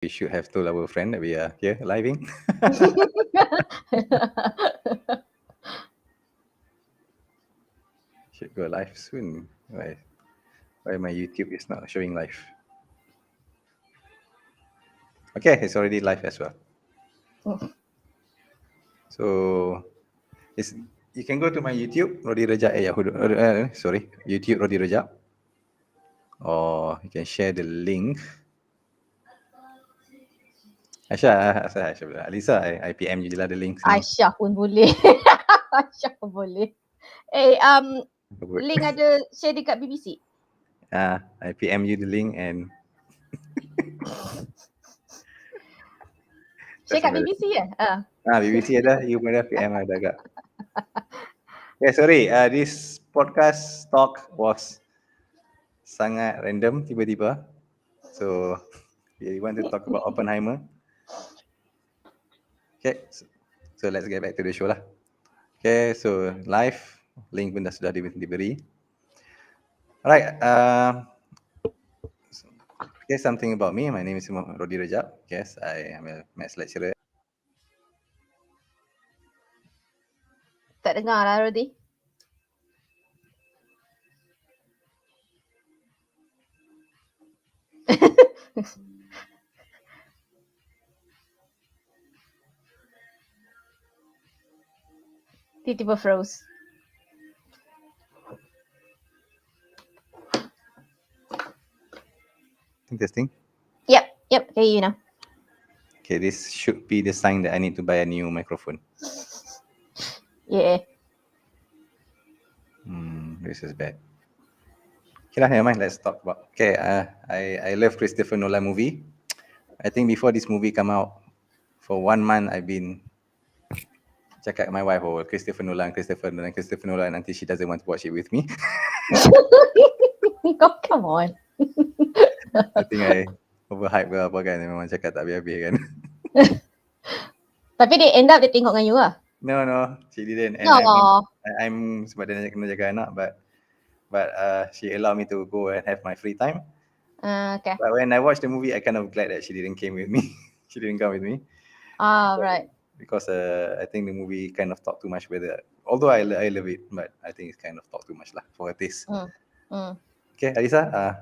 We should have told our friend that we are here living. Should go live soon. Why my YouTube is not showing live? Okay, it's already live as well. So, you can go to my YouTube, Rodi Rejak YouTube Rodi Rejak, or you can share the link. Aisyah, Alisa, I PM you je lah the link sini. Aisyah pun boleh. Aisyah pun boleh. Link ada share dekat BBC? I PM you the link and share kat BBC ya? BBC ada, you pun ada PM ada agak. Yeah, sorry, this podcast talk was sangat random tiba-tiba. So, we want to talk about Oppenheimer. Okay, so let's get back to the show lah. Okay, so live, link pun dah sudah diberi. Alright, okay, something about me. My name is Rodi Rejab. Yes, I am a maths lecturer. Tak dengar lah Rodi. Tiba-tiba froze. Testing. Yep, can hear you now. Okay, this should be the sign that I need to buy a new microphone. Yeah. This is bad. Okay lah, never mind. Let's talk about. Okay, I love Christopher Nolan movie. I think before this movie come out, for 1 month I've been cakap my wife, oh Christopher Nolan until she doesn't want to watch it with me. Oh, come on. I think I overhype ke apa kan, memang cakap tak habis-habis kan. Tapi dia end up dia tengok dengan you lah. No, she didn't. And I'm sebab dia kena jaga anak, but she allowed me to go and have my free time. Okay. But when I watched the movie, I kind of glad that she didn't come with me. She didn't come with me. Right. Because I think the movie kind of talk too much with it. Although I love it, but I think it's kind of talk too much lah for her taste. Okay, Alisa.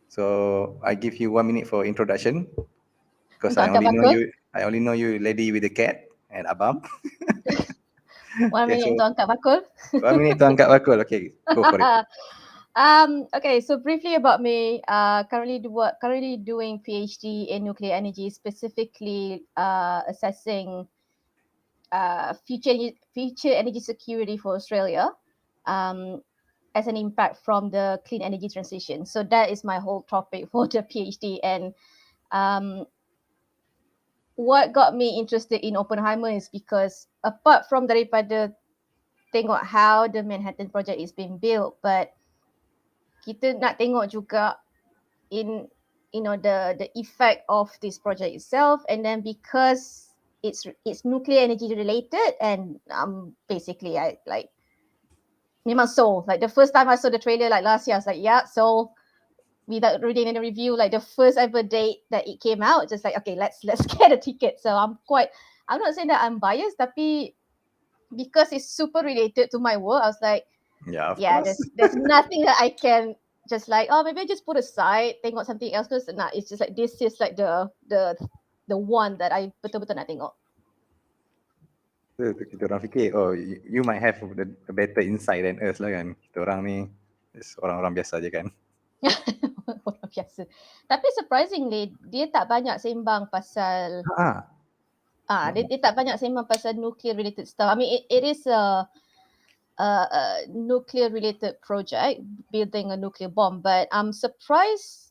So I give you 1 minute for introduction because I only know you lady with the cat and Abam. 1 minute to angkat bakul. 1 minute to angkat bakul. Okay, go for it. Okay, so briefly about me. Currently doing PhD in nuclear energy, specifically assessing future energy security for Australia as an impact from the clean energy transition. So that is my whole topic for the PhD. And what got me interested in Oppenheimer is because apart from daripada tengok how the Manhattan Project is being built, but kita nak tengok juga in the effect of this project itself, and then because it's nuclear energy related, and basically I like memang sold. Like the first time I saw the trailer like last year, I was like, yeah, so without reading any review, like the first ever date that it came out, just like, okay, let's get a ticket. So I'm not saying that I'm biased, tapi because it's super related to my work, I was like, there's nothing that I can just like, oh, maybe I just put aside, tengok something else. Because it's just like, this is like the one that I betul-betul nak tengok. So kita orang fikir, oh you might have a better insight than us lah kan. Kita orang ni orang-orang biasa je kan. Orang biasa. Tapi surprisingly, dia tak banyak sembang pasal dia tak banyak sembang pasal nuclear related stuff. I mean, it is a nuclear related project, building a nuclear bomb, but I'm surprised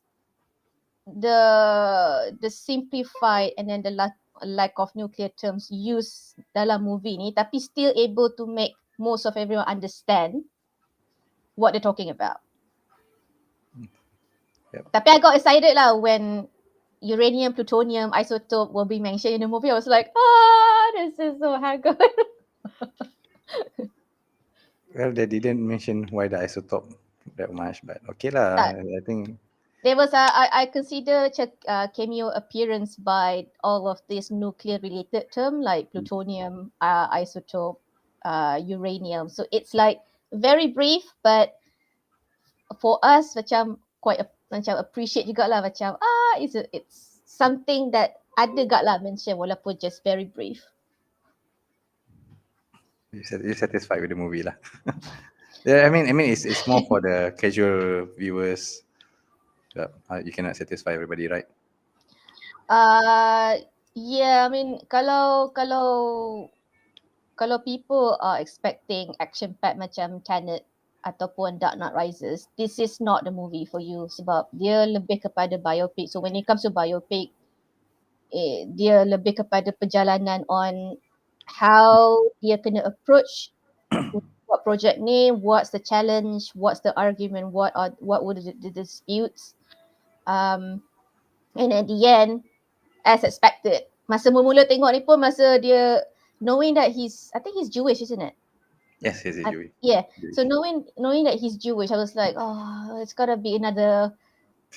the simplified and then the lack of nuclear terms used dalam movie ni, tapi still able to make most of everyone understand what they're talking about. Yep. Tapi I got excited lah when uranium, plutonium, isotope will be mentioned in the movie. I was like, this is so good. Well, they didn't mention why the isotope that much, but okay lah. I think There was I consider cameo appearance by all of these nuclear related term like plutonium, isotope, uranium. So it's like very brief, but for us macam macam appreciate jugalah macam it's something that ada gak lah mention walaupun just very brief. You're satisfied with the movie lah. Yeah, I mean, it's more for the casual viewers. You cannot satisfy everybody, right? Yeah, I mean kalau people are expecting action pack macam Tenet ataupun Dark Knight Rises, this is not the movie for you sebab dia lebih kepada biopic. So when it comes to biopic, dia lebih kepada perjalanan on how dia kena approach what project ni, what's the challenge, what's the argument, what were the disputes, and at the end, as expected, masa mula tengok ni pun masa dia knowing that I think he's Jewish, isn't it? Yes, he's Jewish. Yeah. So knowing that he's Jewish, I was like, oh, it's gotta be another.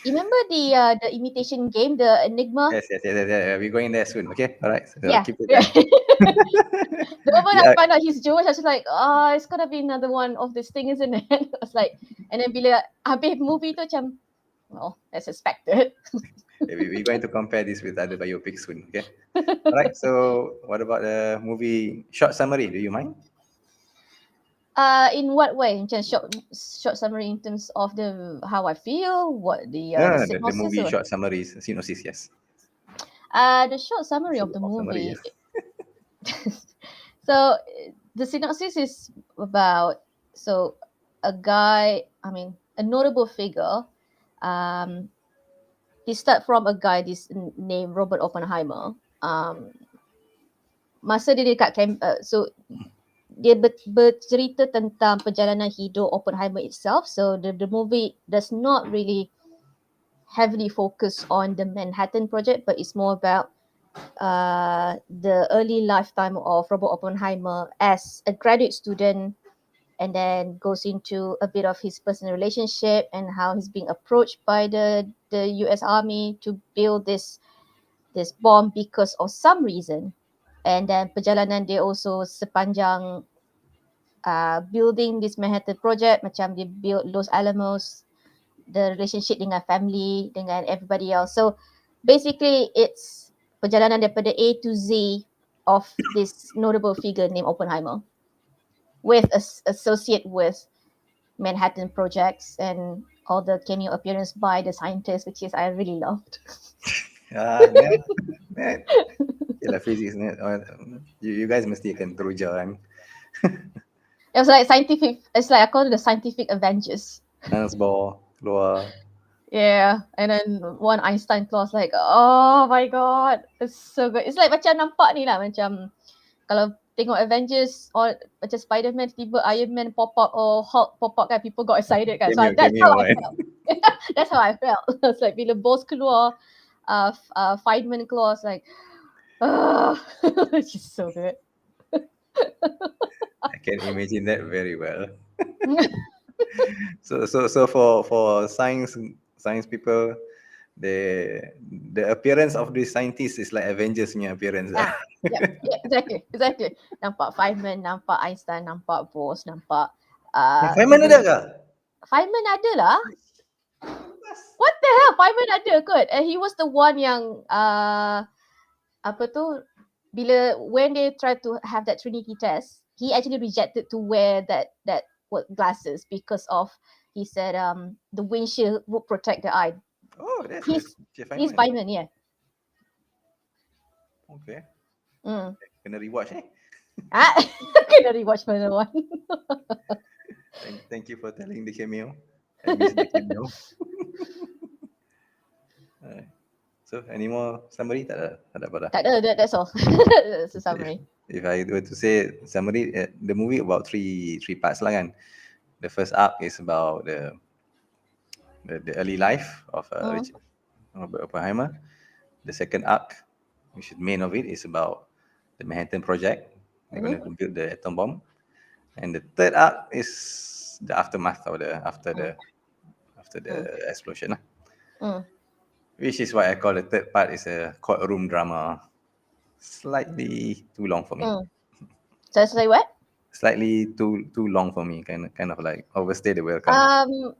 You remember the imitation game, the Enigma? Yes. We're going there soon. Okay, all right. So Yeah. keep it there. The moment I found out he's Jewish, I was like, it's gonna be another one of this thing, isn't it? I was like, and then bila habis movie tu macam, well, as expected. We're going to compare this with other biopics soon. Okay. All right. So what about the movie short summary? Do you mind? In what way? Just short summary in terms of how I feel, what the synopsis. The movie short summary synopsis. Yes. The short summary of the movie. So the synopsis is about a guy. I mean, a notable figure. He start from a guy this named Robert Oppenheimer. Masa dia dekat so dia bercerita tentang perjalanan hidup Oppenheimer itself. So the movie does not really heavily focus on the Manhattan Project, but it's more about the early lifetime of Robert Oppenheimer as a graduate student, and then goes into a bit of his personal relationship and how he's being approached by the US Army to build this bomb because of some reason. And then perjalanan dia also sepanjang building this Manhattan Project, macam dia build Los Alamos, the relationship dengan family, dengan everybody else. So basically it's perjalanan daripada A to Z of this notable figure named Oppenheimer, with associate with Manhattan projects and all the cameo appearance by the scientists, which is I really loved. Net. Yalah, physics net. You guys mesti akan teruja kan. It was like scientific. It's like I call it the scientific Avengers. Niels Bohr keluar. Yeah, and then one Einstein clause like, oh my god, it's so good. It's like macam nampak ni lah, macam kalau tengok Avengers or macam Spider-Man tiba Iron Man pop up or Hulk pop up kan, people got excited kan. So that's how I felt. That's how I felt. It's like bila boss keluar, Feynman clause like, it's just so good. I can imagine that very well. So for science people, the appearance of these scientists is like Avengers punya appearance. Yeah, exactly. Nampak Feynman, nampak Einstein, nampak Bose, nampak Feynman ada ke? Feynman ada lah. What the hell? Feynman ada kot. And he was the one yang when they tried to have that Trinity test, he actually rejected to wear that glasses because of, he said the windshield would protect the eye. Oh, that's he's Feynman, yeah. Okay. Kena rewatch Kena rewatch another one. Thank you for telling the cameo. I missed the cameo. So any more summary? Tak ada apa dah. Tak ada, that's all. That's a summary. If I were to say summary, the movie about three parts lah kan. The first arc is about the early life of Robert Oppenheimer. The second arc, which is main of it, is about the Manhattan Project. They're going to build the atom bomb. And the third arc is the aftermath of after the explosion. Mm. which is why I call the third part is a courtroom drama. Slightly too long for me. Mm. So it's like what? Slightly too long for me. Kind of like overstay the welcome. Um,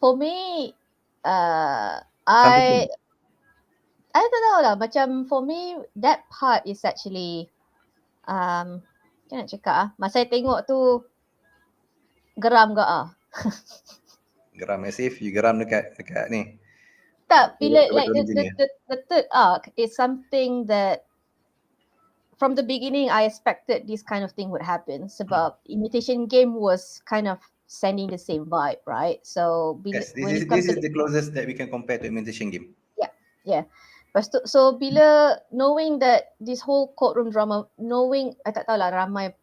for me, uh, Something too I much. I don't know lah. Macam for me, that part is actually macam nak cakap masa I tengok tu geram ke Geram as if you geram dekat ni. Tak, bila Robert like Downey Jr. the third arc is something that from the beginning I expected this kind of thing would happen. Sebab Imitation Game was kind of sending the same vibe, right? So Yes, this when is it this comes to is the closest that we can compare to Imitation Game. yeah, yeah. Lepas tu, so bila knowing that this whole courtroom drama, knowing, I tak tahulah ramai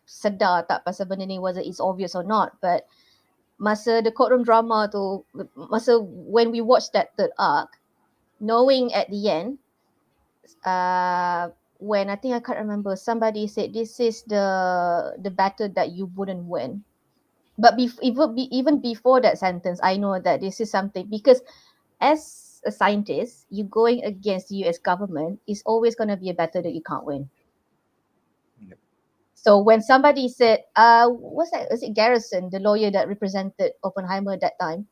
sedar tak pasal benda ni whether it's obvious or not, but masa the courtroom drama tu, masa when we watched that third arc, knowing at the end, when I think I can't remember, somebody said this is the battle that you wouldn't win. But even before that sentence, I know that this is something because as a scientist, you going against the US government is always going to be a battle that you can't win. Yep. So when somebody said, what's that? Was it Garrison, the lawyer that represented Oppenheimer at that time?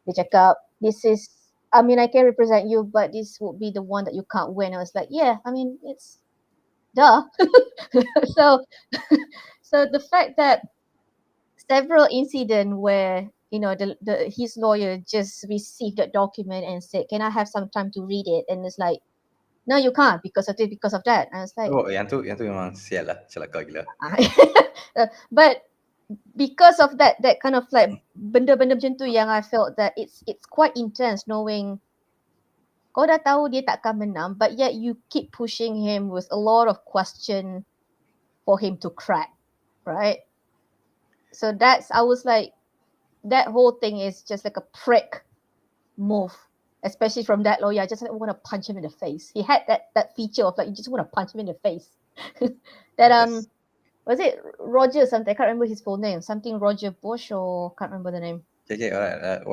Dia cakap, this is, I mean, I can represent you, but this would be the one that you can't win. I was like, yeah, I mean, it's duh. so, so the fact that several incident where his lawyer just received that document and said, "Can I have some time to read it?" And it's like, "No, you can't because of this, because of that." And I was like, Oh, yang tu memang sial lah, celaka gila. but because of that kind of like benda-benda macam tu yang I felt that it's quite intense knowing kau dah tahu dia takkan menang, but yet you keep pushing him with a lot of question for him to crack, right? So I was like, that whole thing is just like a prick move, especially from that lawyer. I just want to punch him in the face. He had that feature of like you just want to punch him in the face. that Yes. was it Roger something? I can't remember his full name. Something Roger Bush or can't remember the name. Okay, alright.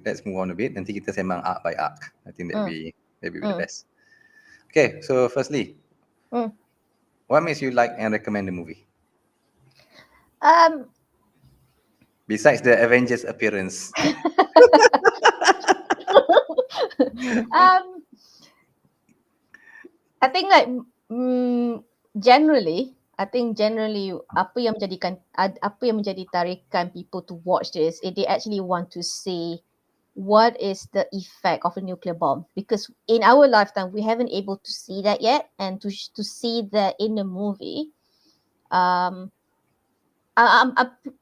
Let's move on a bit. Nanti kita sembang arc by arc. I think that'd be the best. Okay, so firstly, what makes you like and recommend the movie? Besides the Avengers appearance. I think like generally apa yang menjadi tarikan people to watch this, they actually want to see what is the effect of a nuclear bomb, because in our lifetime we haven't able to see that yet, and to see that in the movie, I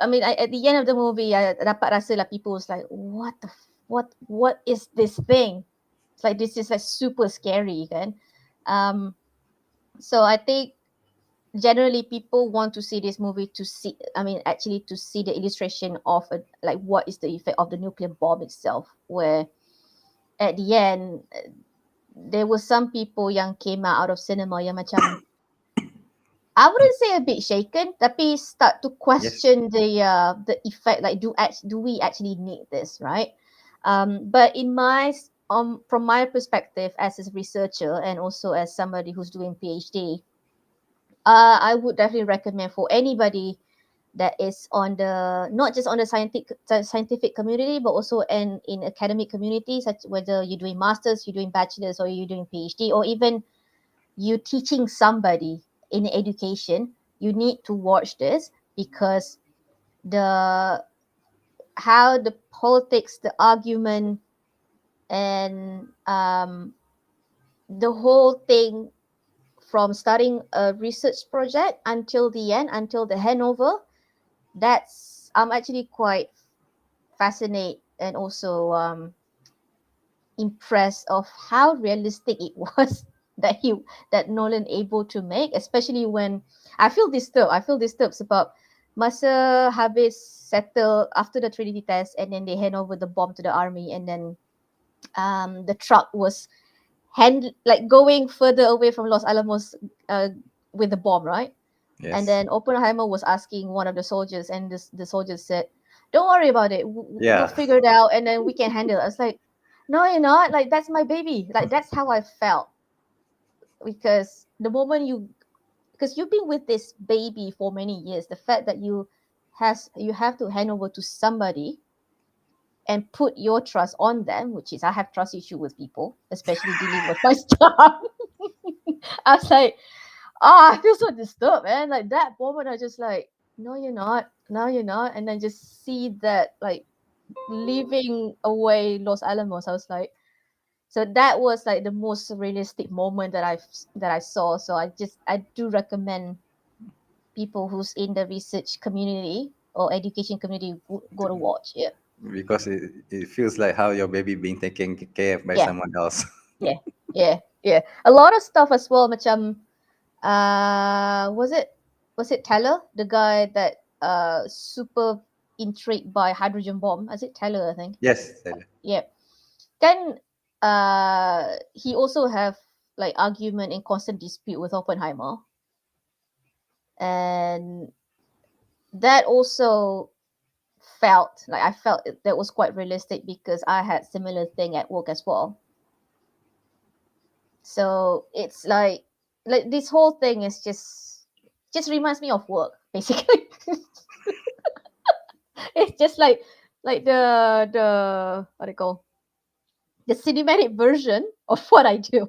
mean, at the end of the movie, I dapat rasa lah people was like, what is this thing? It's like this is like super scary, kan? So I think generally people want to see this movie to see, actually to see the illustration of like what is the effect of the nuclear bomb itself, where at the end there were some people yang came out of cinema yang macam I wouldn't say a bit shaken, tapi start to question the effect, like do we actually need this, right? But from my perspective as a researcher and also as somebody who's doing PhD, I would definitely recommend for anybody that is on the not just on the scientific community, but also in academic communities, such whether you're doing masters, you're doing bachelors, or you're doing PhD, or even you teaching somebody in education, you need to watch this, because how the politics, the argument, and the whole thing from starting a research project until the end, until the handover, I'm actually quite fascinated and also impressed of how realistic it was that Nolan able to make, especially when I feel disturbed sebab masa habis settle after the Trinity test, and then they hand over the bomb to the army, and then the truck was going further away from Los Alamos with the bomb, right? Yes. And then Oppenheimer was asking one of the soldiers, and the soldier said, don't worry about it. We'll Yeah. figure it out, and then we can handle it. I was like, no, you're not. Like, that's my baby. Like, that's how I felt. Because the moment because you've been with this baby for many years, the fact that you have to hand over to somebody and put your trust on them, which is I have trust issue with people, especially dealing with my stuff. I was like, I feel so disturbed, man. Like that moment, I just like, no, you're not. No, you're not. And then just see that like leaving away Los Alamos, I was like, so that was like the most realistic moment that I saw. So I do recommend people who's in the research community or education community go to watch. Yeah, Because it feels like how your baby being taken care of by yeah, someone else. yeah, yeah, yeah. A lot of stuff as well. Macam was it Teller, the guy that super intrigued by hydrogen bomb? Is it Teller? I think. Yes, Tyler. Yeah. Then he also have like argument and constant dispute with Oppenheimer, and that also felt like I felt that was quite realistic because I had similar thing at work as well. So it's like this whole thing is just reminds me of work basically. It's just like the what do you call the cinematic version of what I do.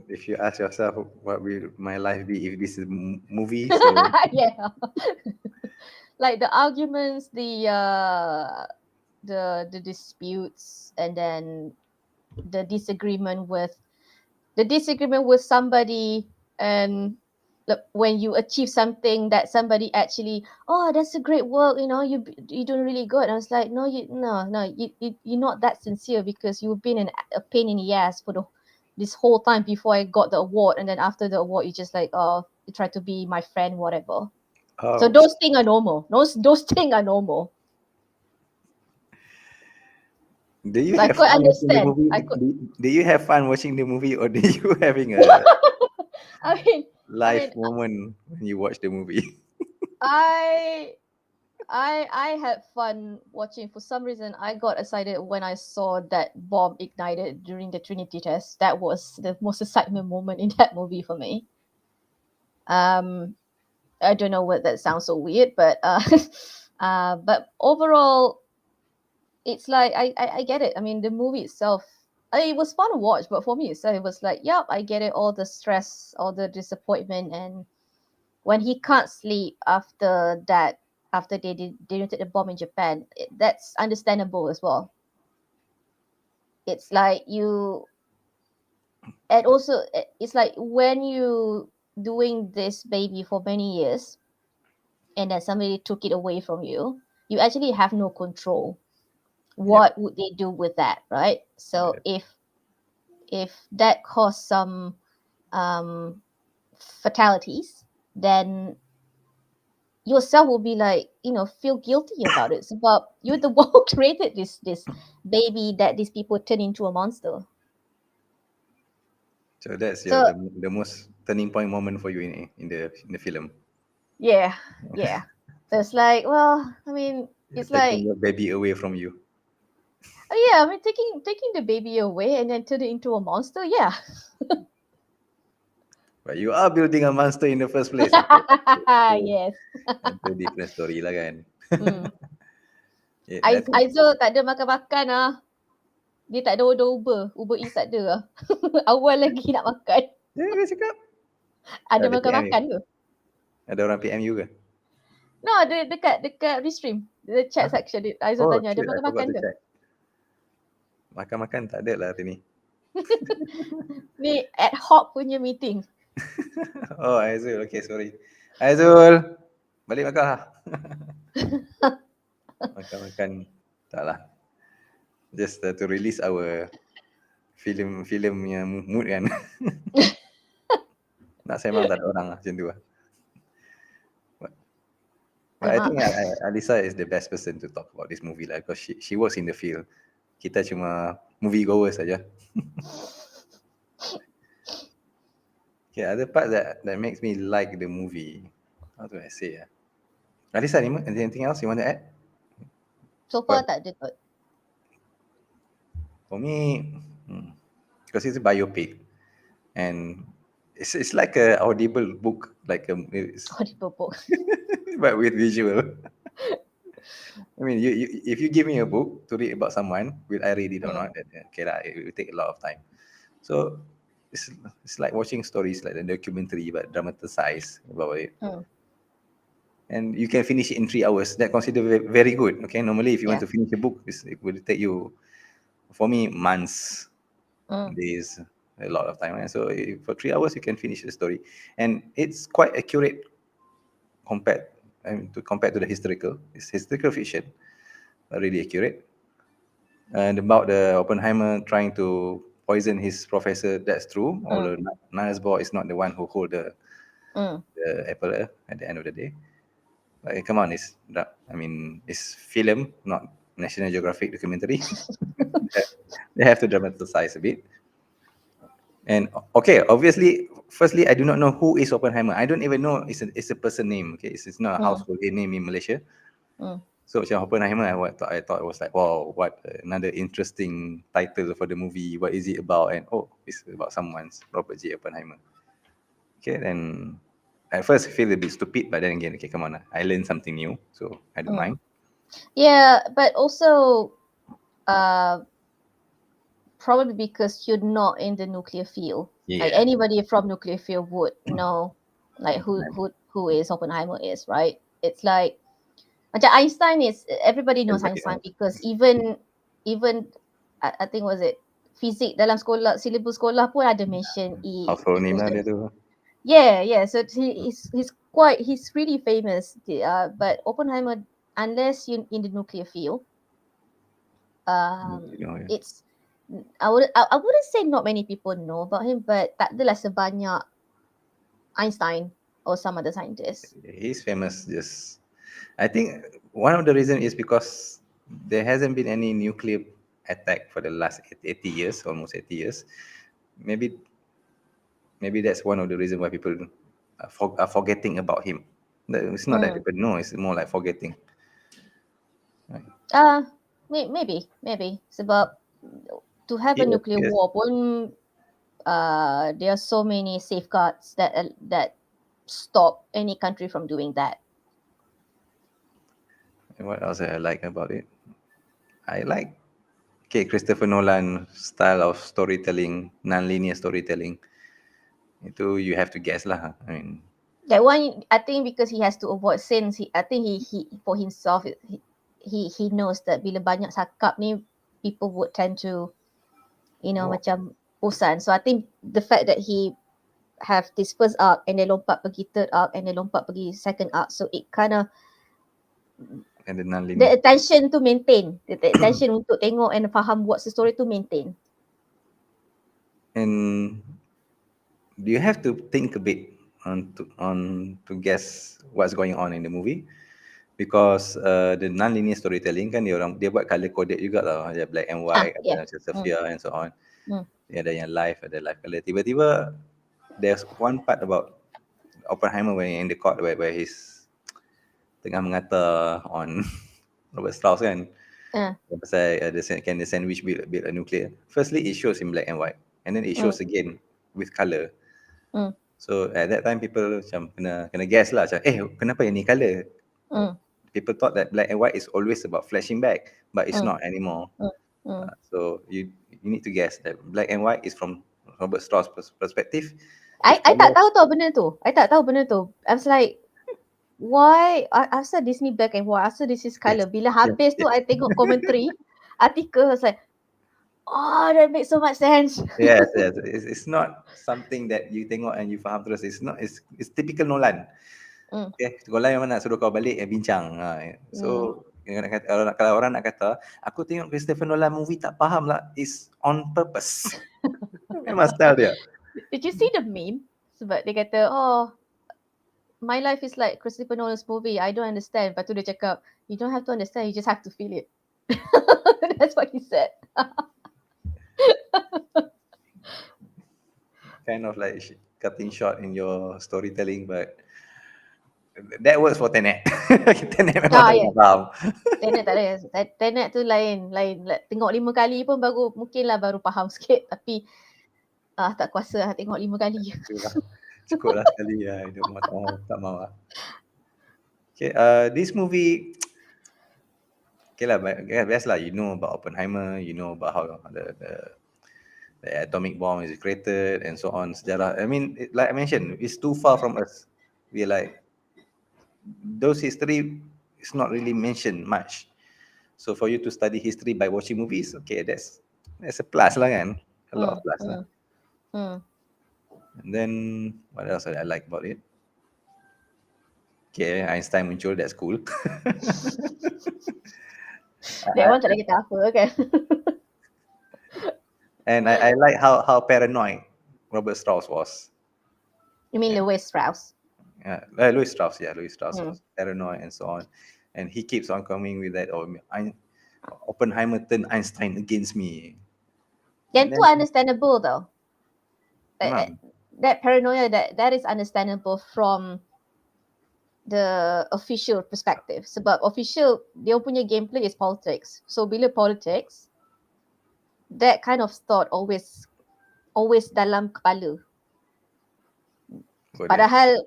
If you ask yourself what will my life be if this is movie, so Yeah, like the arguments, the disputes, and then the disagreement with somebody, and when you achieve something that somebody actually, oh, that's a great work, you doing really good. And I was like, no, you're not that sincere because you've been a pain in the ass for this whole time before I got the award, and then after the award you just like, oh, you try to be my friend, whatever. So oh, those things are normal. Those things are normal. do you So I have could fun watching the understand. movie? I could. Do you have fun watching the movie, or do you having a I mean, I live mean, moment when you watch the movie? I I had fun watching. For some reason, I got excited when I saw that bomb ignited during the Trinity test. That was the most excitement moment in that movie for me. Um, I don't know what that sounds so weird, but but overall, it's like I get it. I mean, the movie itself, it was fun to watch, but for me itself, it was like, yep, I get it. All the stress, all the disappointment, and when he can't sleep after that, after they detonated the bomb in Japan, that's understandable as well. It's like you, and also it's like when you doing this baby for many years, and then somebody took it away from you, you actually have no control. Yep. What would they do with that, right? So Yep. if that caused some um, fatalities, then yourself will be like, feel guilty about it. It's about you're the one who created this baby that these people turn into a monster. So that's So the most turning point moment for you in the film. yeah, yeah. So it's like, well, I mean, it's Taking like, your baby away from you. oh yeah, I mean, taking the baby away and then turn it into a monster. Yeah. But you are building a monster in the first place. Okay. So, Yes. itu different story lah kan. Hmm. Yeah, I think Aizul tak ada makan-makan ah. Dia tak ada order Uber Eats tak ada ah. Awal lagi nak makan. dia cakap Ada ada PM you. makan-makan ke? Ada orang PM you ke? No, ada dekat Restream. The chat Huh? section. Aizul Oh tanya, ada shit, I forgot makan-makan to ke? check. Makan-makan tak ada lah hari ni. Ni ad hoc punya meeting. Oh Aizul, okay sorry. Aizul, balik makan lah. Makan-makan tak lah. Just to release our film punya mood kan. Nak sembang tak ada orang lah macam tu lah. But I Alamak. think Alisa is the best person to talk about this movie lah because she works in the field. Kita cuma movie goers saja. Okay, other part that makes me like the movie. How do I say? Alisa, anything else you want to add? So far What tak ada kot. for me, because it's a biopic, and it's like a audible book, like Audible book. but with visual. I mean, if you give me a book to read about someone, will I read it or Mm, not? Then, okay, lah, it will take a lot of time. So it's it's like watching stories like a documentary but dramatized about it, mm, and you can finish it in 3 hours. That considered very good. Okay, normally if you want yeah. to finish a book, it will take you, for me, months, Mm, days, a lot of time. So for 3 hours you can finish the story, and it's quite accurate compared, compared to the historical. It's historical fiction, but really accurate. And about the Oppenheimer trying to poison his professor, that's true. mm, Although Niles Bohr is not the one who hold mm. the apple at the end of the day. But come on, I mean, it's film, not National Geographic documentary. They have to dramatize a bit. And okay, obviously, firstly, I do not know who is Oppenheimer. I don't even know it's a person name. Okay, it's not a Mm, household name in Malaysia. mm. So macam Oppenheimer, I thought it was like, wow, what another interesting title for the movie. What is it about? And oh, it's about someone's Robert J. Oppenheimer. Okay, then at first I feel a bit stupid, but then again, okay, come on, I learned something new, so I don't Mm. mind. Yeah, but also uh probably because you're not in the nuclear field. Like Yeah, anybody from nuclear field would know like Oppenheimer. who is Oppenheimer is, right? It's like macam Einstein is everybody knows Everybody Einstein knows. because even I think was it fizik dalam sekolah silibus sekolah pun ada mention Household name lah equation. dia tu. Yeah. So he's really famous. But Oppenheimer, unless you in the nuclear field, You know, yeah. it's I wouldn't say not many people know about him, but tak adalah sebanyak Einstein or some other scientists. He's famous. Just, I think one of the reason is because there hasn't been any nuclear attack for the last 80 years, almost 80 years. Maybe maybe that's one of the reason why people are forgetting about him. It's not that Mm. people know; it's more like forgetting. Right. Uh, maybe sebab to have a Yes, nuclear yes. war pun there are so many safeguards that stop any country from doing that. And what else I like about it? I like, okay, Christopher Nolan style of storytelling, non-linear storytelling. Itu you have to guess lah. I mean, That one, I think because he has to avoid sins. I think he for himself, he knows that bila banyak cakap ni, people would tend to, oh, macam bosan. So I think the fact that he have this first arc and then lompat pergi third arc and then lompat pergi second arc, so it kind of and the the non-linear. attention to maintain, the attention untuk tengok and faham what's the story to maintain. And you have to think a bit on to guess what's going on in the movie, because the non-linear storytelling kan dia buat color coded juga lah, ada black and white, Yeah. ada macam Mm, sepia and so on. mm, Dia ada yang live, ada live color. Tiba-tiba there's one part about Oppenheimer when in the court where he's tengah mengata on Robert Strauss kan, uh, pasal can the sandwich build a nuclear. Firstly it shows in black and white, and then it mm, shows again with color. mm, So at that time people macam kena guess lah, macam kenapa yang ni color. mm, People thought that black and white is always about flashing back, but it's mm, not anymore. mm, mm. So you need to guess that black and white is from Robert Strauss perspective. I If I tak color, tahu tau benda tu. I tak tahu benda tu. I was like, why? Asal Disney black and white? Asal this is yes, color? Bila yes, habis tu, yes, I tengok commentary, article, I was like, oh, that makes so much sense. yes, yes. It's not something that you tengok and you faham terus. It's not. It's typical Nolan. Mm, Okay, Nolan memang nak suruh kau balik bincang. mm. So kalau orang nak kata, aku tengok Christopher Nolan movie tak faham lah. It's on purpose. Memang style dia. Did you see the meme? Sebab dia kata, oh, my life is like Christopher Nolan's movie. I don't understand. Lepas tu dia cakap, you don't have to understand. You just have to feel it. That's what he said. Kind of like cutting short in your storytelling, but That works for Tenet. Tenet memang tak Yeah. faham. Tenet tak ada. Tenet tu lain. Tengok 5 kali pun mungkinlah baru faham sikit. Tapi tak kuasa lah tengok 5 kali. Itulah. Cukup lah sekali lah. Hidup tak mahu lah. Okay, this movie, okay lah, best lah. You know about Oppenheimer, you know about how the atomic bomb is created and so on. Sejarah. I mean, like I mentioned, it's too far from us. We're like, those history is not really mentioned much. So for you to study history by watching movies, okay, that's a plus lah kan. A lot of plus lah. And then what else I like about it? Okay, Einstein muncul, that's cool. That one tak lagi tak apa kan. And I like how paranoid Robert Strauss was. You mean Louis Strauss? Louis Strauss was paranoid and so on. And he keeps on coming with that, Oppenheimer turned Einstein against me. Then tu understandable though. That paranoia, that is understandable from the official perspective. Sebab official, dia punya gameplay is politics. So bila politics, that kind of thought always dalam kepala.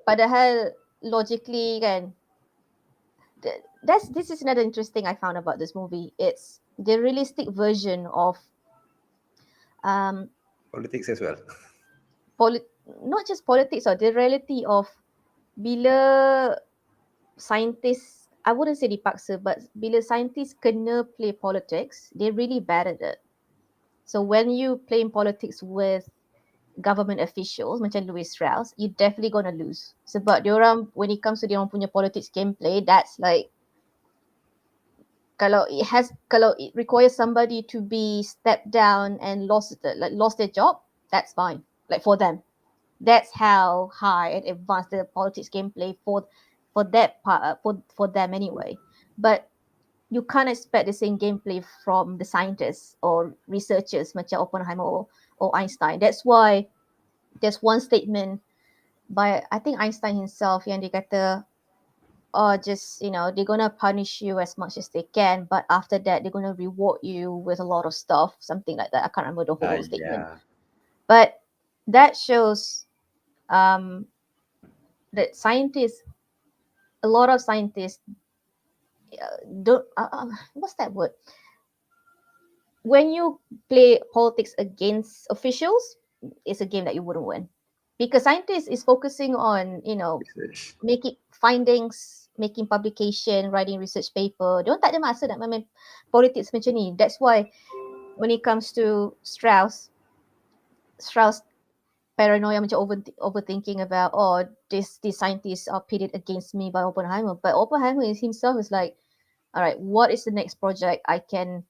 Padahal logically kan, this is another interesting I found about this movie. It's the realistic version of politics as well. Not just politics, the reality of bila scientists, I wouldn't say dipaksa, but bila scientists kena play politics, they're really bad at it. So when you play politics with government officials macam Louis Strauss, you definitely gonna lose. Sebab diorang, when it comes to diorang punya politics gameplay, that's like, kalau it requires somebody to be stepped down and lost their job, that's fine. Like for them, that's how high and advanced the politics gameplay for that part for them anyway. But you can't expect the same gameplay from the scientists or researchers macam Oppenheimer or Einstein. That's why there's one statement by, I think, Einstein himself yang dia kata, just, they're gonna punish you as much as they can, but after that they're gonna reward you with a lot of stuff, something like that. I can't remember the whole statement. Yeah. But that shows that a lot of scientists don't, what's that word? When you play politics against officials, it's a game that you wouldn't win. Because scientists is focusing on, Research. making findings, making publication, writing research paper. Diorang tak ada masa nak main politics macam ni. That's why when it comes to Strauss paranoia macam overthinking about, these scientists are pitted against me by Oppenheimer. But Oppenheimer himself is like, all right, what is the next project I can,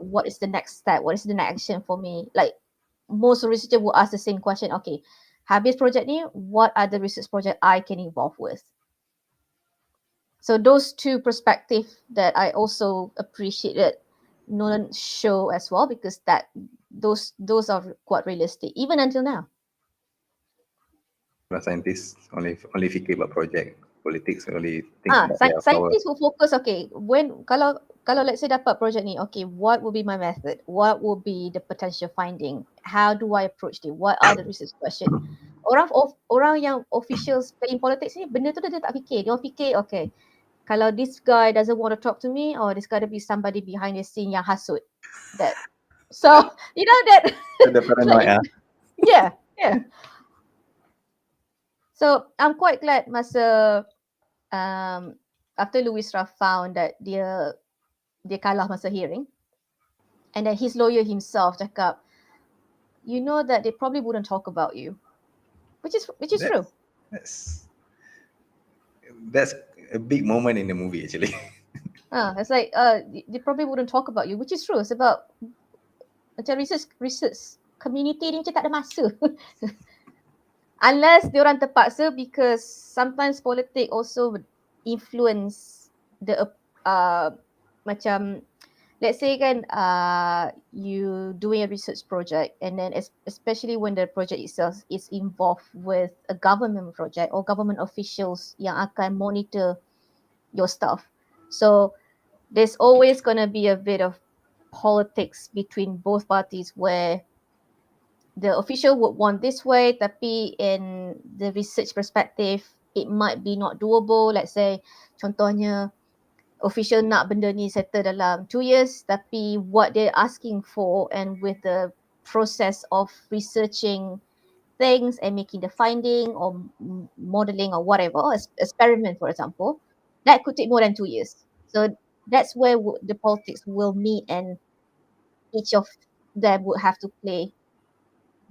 what is the next step? What is the next action for me? Like most researchers will ask the same question. Okay, habis project ni, what are the research project I can involve with? So those two perspectives that I also appreciated Nolan show as well, because those are quite realistic even until now. Scientists only fikir about project, politics only think about their scientists will focus, okay, when kalau let's say dapat project ni, okay, what will be my method? What will be the potential finding? How do I approach it? What are the research questions? Orang yang officials playing politics ni, benda tu dia tak fikir. Dia fikir, okay, kalau this guy doesn't want to talk to me, or there's got to be somebody behind the scene yang hasut. That, so that. The paranoia. Yeah. So I'm quite glad masa after Louis Strauss found that dia kalah masa hearing, and then his lawyer himself cakap, that they probably wouldn't talk about you, which is true. That's a big moment in the movie actually. It's like they probably wouldn't talk about you, which is true. Sebab macam research community ni macam tak ada masa. Unless diorang terpaksa, because sometimes politics also influence the macam let's say kan you doing a research project, and then especially when the project itself is involved with a government project or government officials yang akan monitor your stuff. So there's always going to be a bit of politics between both parties where the official would want this way, tapi in the research perspective it might be not doable. Let's say contohnya official nak benda ni settle dalam 2 years, tapi what they're asking for, and with the process of researching things and making the finding or modeling or whatever, experiment for example, that could take more than 2 years. So that's where the politics will meet, and each of them would have to play.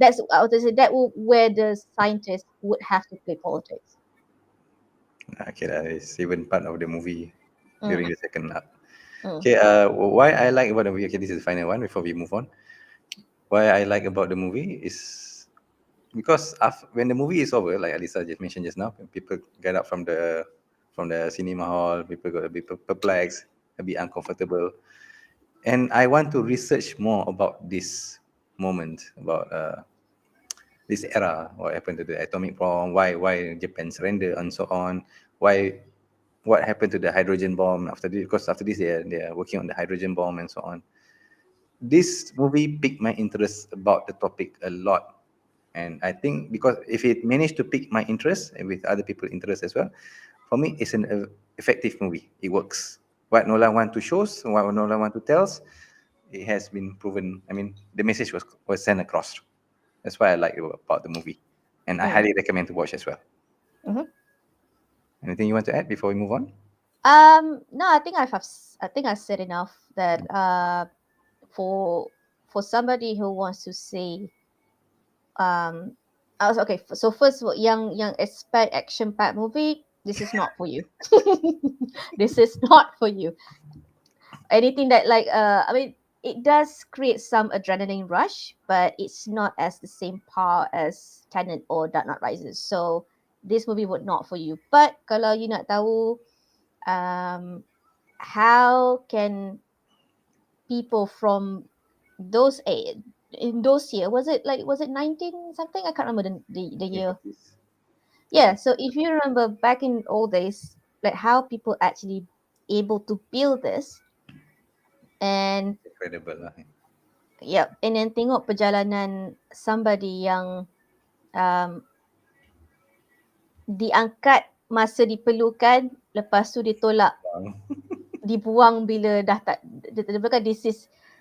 That's I would say that where the scientists would have to play politics. Okay, that is even part of the movie Mm, during the second arc. mm, Okay, why I like about the movie, okay, this is the final one before we move on. Why I like about the movie is because when the movie is over, like Alisa just mentioned just now, people get up from the cinema hall, people got a bit perplexed, a bit uncomfortable, and I want to research more about this moment, about this era, what happened to the atomic bomb, why Japan surrender, and so on, why what happened to the hydrogen bomb after this, because after this they are working on the hydrogen bomb and so on. This movie piqued my interest about the topic a lot, and I think because if it managed to pique my interest and with other people's interest as well, for me it's an effective movie. It works. What Nolan want to show, what Nolan want to tell, it has been proven. I mean, the message was sent across. That's why I like about the movie, and I mm, highly recommend to watch as well. mhm. Anything you want to add before we move on? No, I think I said enough that for somebody who wants to say I was okay. So first, yang expect action packed movie, this is not for you. This is not for you. Anything that like I mean, it does create some adrenaline rush, but it's not as the same power as Tenet or Dark Knight Rises. So this movie would not for you. But kalau you nak tahu um how can people from those in those year, was it 19 something, I can't remember the year. 1940s. Yeah, so if you remember back in old days, like how people actually able to build this, and Incredible lah. yeah, and then tengok perjalanan somebody yang um, diangkat masa diperlukan, lepas tu ditolak, dibuang bila dah tak, dia bukan this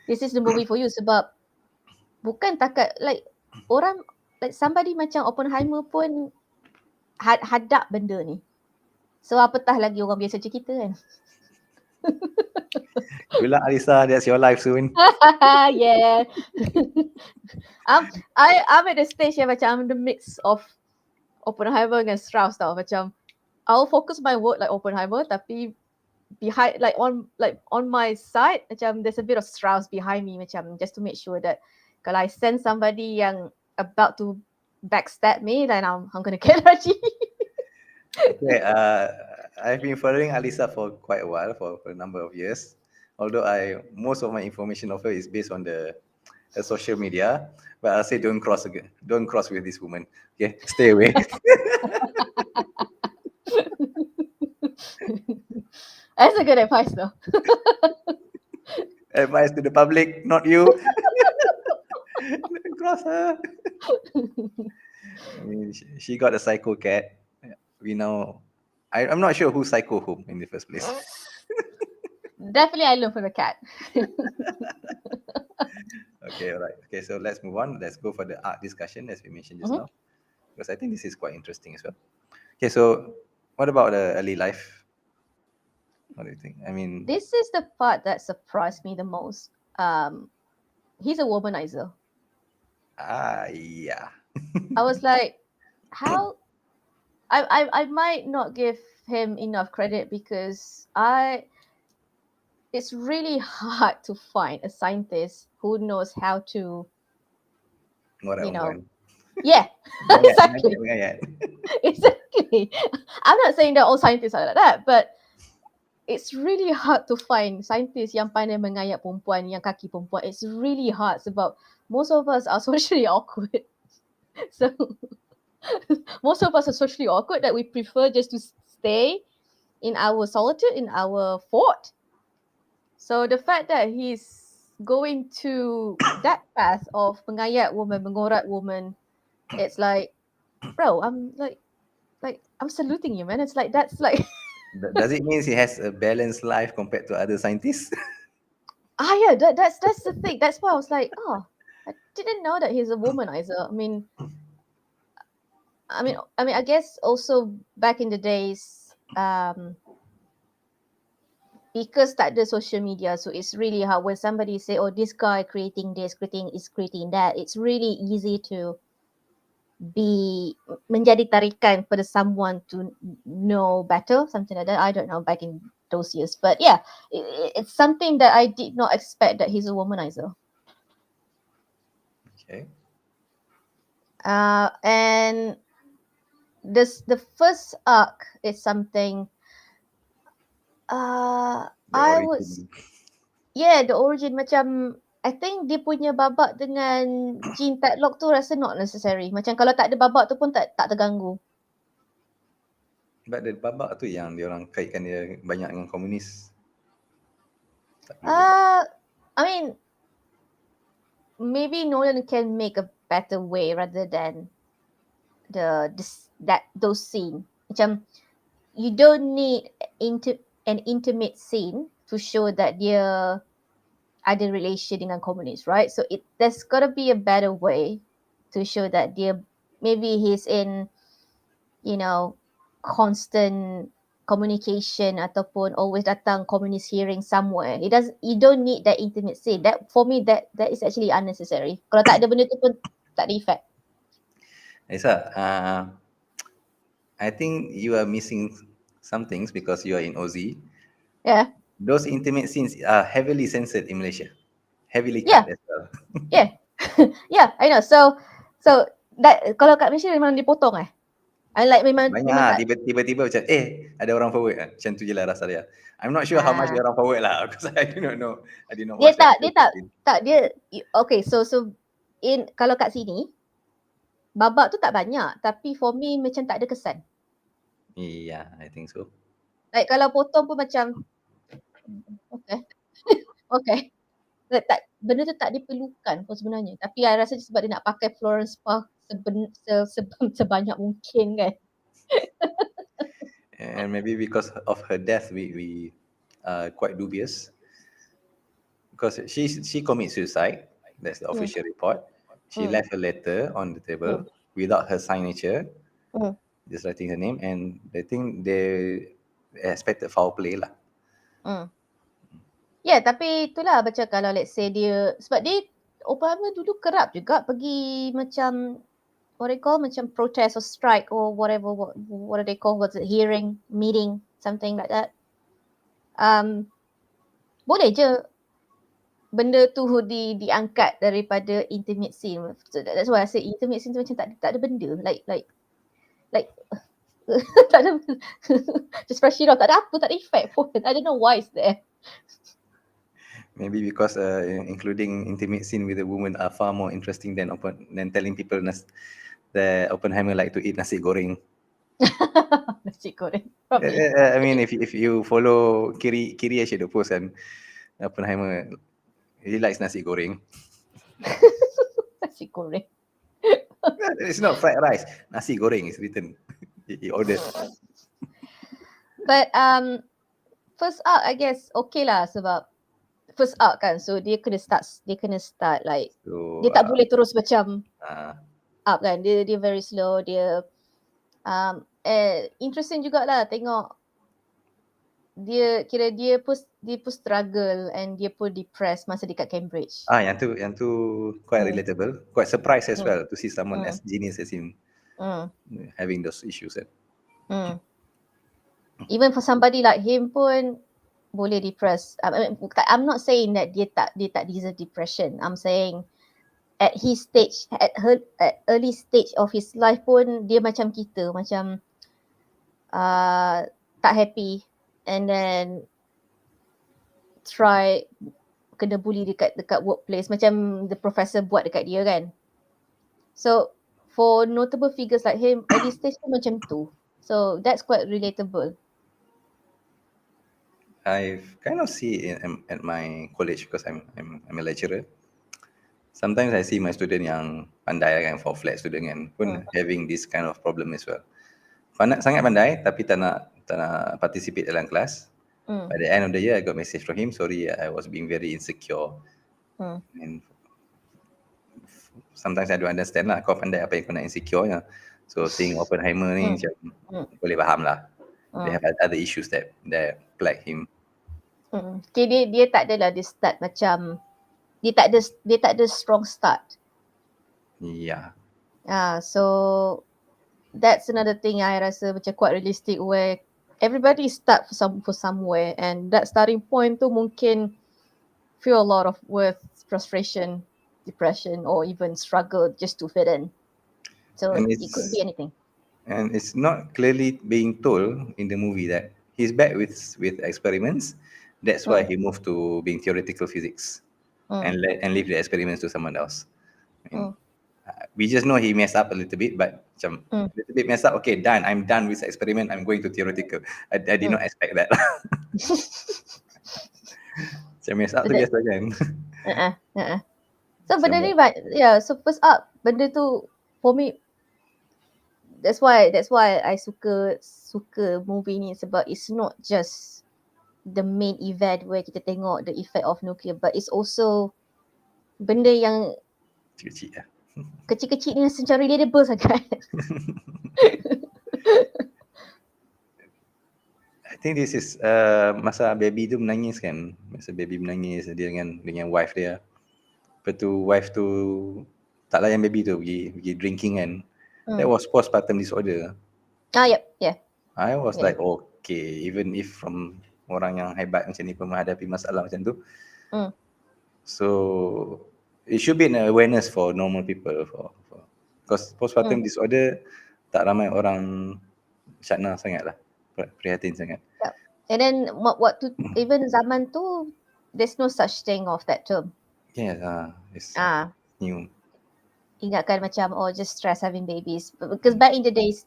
is the movie for you, sebab bukan takat like orang like somebody macam Oppenheimer pun hadap benda ni. So apatah lagi orang biasa macam kita kan. Good luck, Alisa. That's your life soon. Yeah. I'm at the stage yang macam I'm in the mix of Oppenheimer dengan Strauss tau. Macam I'll focus my work like Oppenheimer, tapi behind on my side macam there's a bit of Strauss behind me, macam just to make sure that kalau I send somebody yang about to backstab me, then I'm gonna get ready. Okay, I've been following Alisa for quite a while, for a number of years. Although most of my information of her is based on the social media, but I'll say don't cross with this woman. Okay, stay away. That's a good advice though. Advice to the public, not you. Don't cross her. I mean, she got a psycho cat. We know. I'm not sure who psycho whom in the first place. Definitely I learned from the cat. Okay, all right. Okay, so let's move on. Let's go for the art discussion as we mentioned just now, because I think this is quite interesting as well. Okay, so what about the early life? What do you think? I mean, this is the part that surprised me the most. He's a womanizer. Yeah. I was like, how? I might not give him enough credit because it's really hard to find a scientist who knows how to, you know, yeah, exactly. Exactly. I'm not saying that all scientists are like that, but it's really hard to find scientist yang pandai mengayat perempuan yang kaki perempuan. It's really hard sebab most of us are socially awkward. So most of us are socially awkward that we prefer just to stay in our solitude, in our fort. So the fact that he's going to that path of mengayat woman, mengorat woman, it's like, bro, I'm like I'm saluting you, man. It's like that's like Does it mean he has a balanced life compared to other scientists? yeah, that's the thing. That's why I was like, oh, I didn't know that he's a womanizer. I guess also back in the days, because tak ada social media, so it's really hard when somebody say, oh, this guy creating this, creating that. It's really easy to be menjadi tarikan pada someone to know better, something like that. I don't know back in those years, but yeah, it's something that I did not expect that he's a womanizer. Okay. And the first arc is something. The I would, origin. yeah, the origin macam I think dia punya babak dengan Jean Tadlock tu rasa not necessary. Macam kalau tak ada babak tu pun tak terganggu. But the babak tu yang dia orang kaitkan dia banyak dengan komunis. I mean, maybe Nolan can make a better way rather than those scene. Macam you don't need an intimate scene to show that dia ada relation dengan komunis, right? So there's gotta be a better way to show that dia maybe he's in, constant communication ataupun always datang communist hearing somewhere. You don't need that intimate scene. That for me that is actually unnecessary. Kalau tak ada benda tu pun tak ada effect. Aisa, I think you are missing some things because you are in Aussie. Yeah. Those intimate scenes are heavily censored in Malaysia. Heavily Yeah. cut as well. Yeah. Yeah, I know. So that kalau kat Malaysia memang dipotong I like memang Banyak tak. tiba-tiba macam ada orang forward macam tu je lah rasa dia. I'm not sure how much dia orang forward lah because I do not know. I did not Dia watch that. tak dia okay, so in kalau kat sini babak tu tak banyak tapi for me macam tak ada kesan. Yeah, I think so. Like kalau potong pun macam okay. Okay. Tak, benda tu tak diperlukan pun sebenarnya. Tapi I rasa sebab dia nak pakai Florence Pugh sebanyak mungkin kan. And maybe because of her death, we are quite dubious. Because she commits suicide. That's the official report. She left a letter on the table without her signature, just writing her name, and they think they expected foul play lah. Yeah, tapi itulah macam kalau let's say dia, sebab dia Oppenheimer dulu kerap juga pergi macam what they call macam protest or strike or whatever, what do they call, what's it, hearing, meeting, something like that. Boleh je benda tu diangkat daripada intimate scene. So that's why I say intimate scene tu macam tak ada benda. Like tak ada just brush it off. Tak ada apa, tak ada effect pun. I don't know why it's there. Maybe because including intimate scene with a woman are far more interesting than telling people that Oppenheimer like to eat nasi goreng. Nasi goreng. Probably. I mean, if you follow Kiri actually the post and Oppenheimer, he likes nasi goreng. Nasi goreng. It's not fried rice. Nasi goreng is written. He ordered. But first arc I guess okay lah sebab first arc kan, so dia kena start like so, dia tak boleh terus macam up kan, dia very slow, dia interesting jugalah tengok dia kira dia pun struggle and dia pun depressed masa dekat Cambridge. Yang tu quite relatable, quite surprised as well to see someone as genius as him having those issues. Even for somebody like him pun boleh depressed. I'm not saying that dia tak deserve depression. I'm saying at his stage, at early stage of his life pun dia macam kita, macam tak happy, and then try kena bully dekat workplace macam the professor buat dekat dia kan. So for notable figures like him, early stage tu macam tu. So that's quite relatable. I kind of see it at my college because I'm a lecturer. Sometimes I see my student yang pandai kan, for flat student kan, pun having this kind of problem as well. Sangat pandai tapi tak nak participate dalam kelas. By the end of the year, I got message from him. Sorry, I was being very insecure. And sometimes I don't understand lah. Kau pandai apa yang kau nak insecure nya. So seeing Oppenheimer ni macam boleh faham lah. They have other issues that plague him. Okay, dia tak adalah dia start macam dia tak ada strong start. Yeah. So that's another thing I rasa macam quite realistic where everybody start for somewhere and that starting point tu mungkin feel a lot of frustration, depression or even struggle just to fit in. So it could be anything. And it's not clearly being told in the movie that he's back with experiments. That's why he moved to being theoretical physics and leave the experiments to someone else. We just know he messed up a little bit, but a little bit messed up. Okay, done. I'm done with the experiment. I'm going to theoretical. I did not expect that. Macam messed up tu biasa kan. So benda ni, so first up, benda tu for me, that's why I suka movie ni sebab it's not just the main event where kita tengok the effect of nuclear, but it's also benda yang kecil-kecil ni secara relatable sangat. I think this is masa baby tu menangis kan. Masa baby menangis dia dengan wife dia. Lepas tu wife tu tak layan baby tu pergi drinking kan. That was postpartum disorder. Yeah. I was like, okay, even if from orang yang hebat macam ni pun menghadapi masalah macam tu. So it should be an awareness for normal people because postpartum disorder tak ramai orang syakna sangat lah, prihatin sangat. And then waktu even zaman tu there's no such thing of that term. Yeah, it's new. Ingatkan macam just stress having babies, because back in the days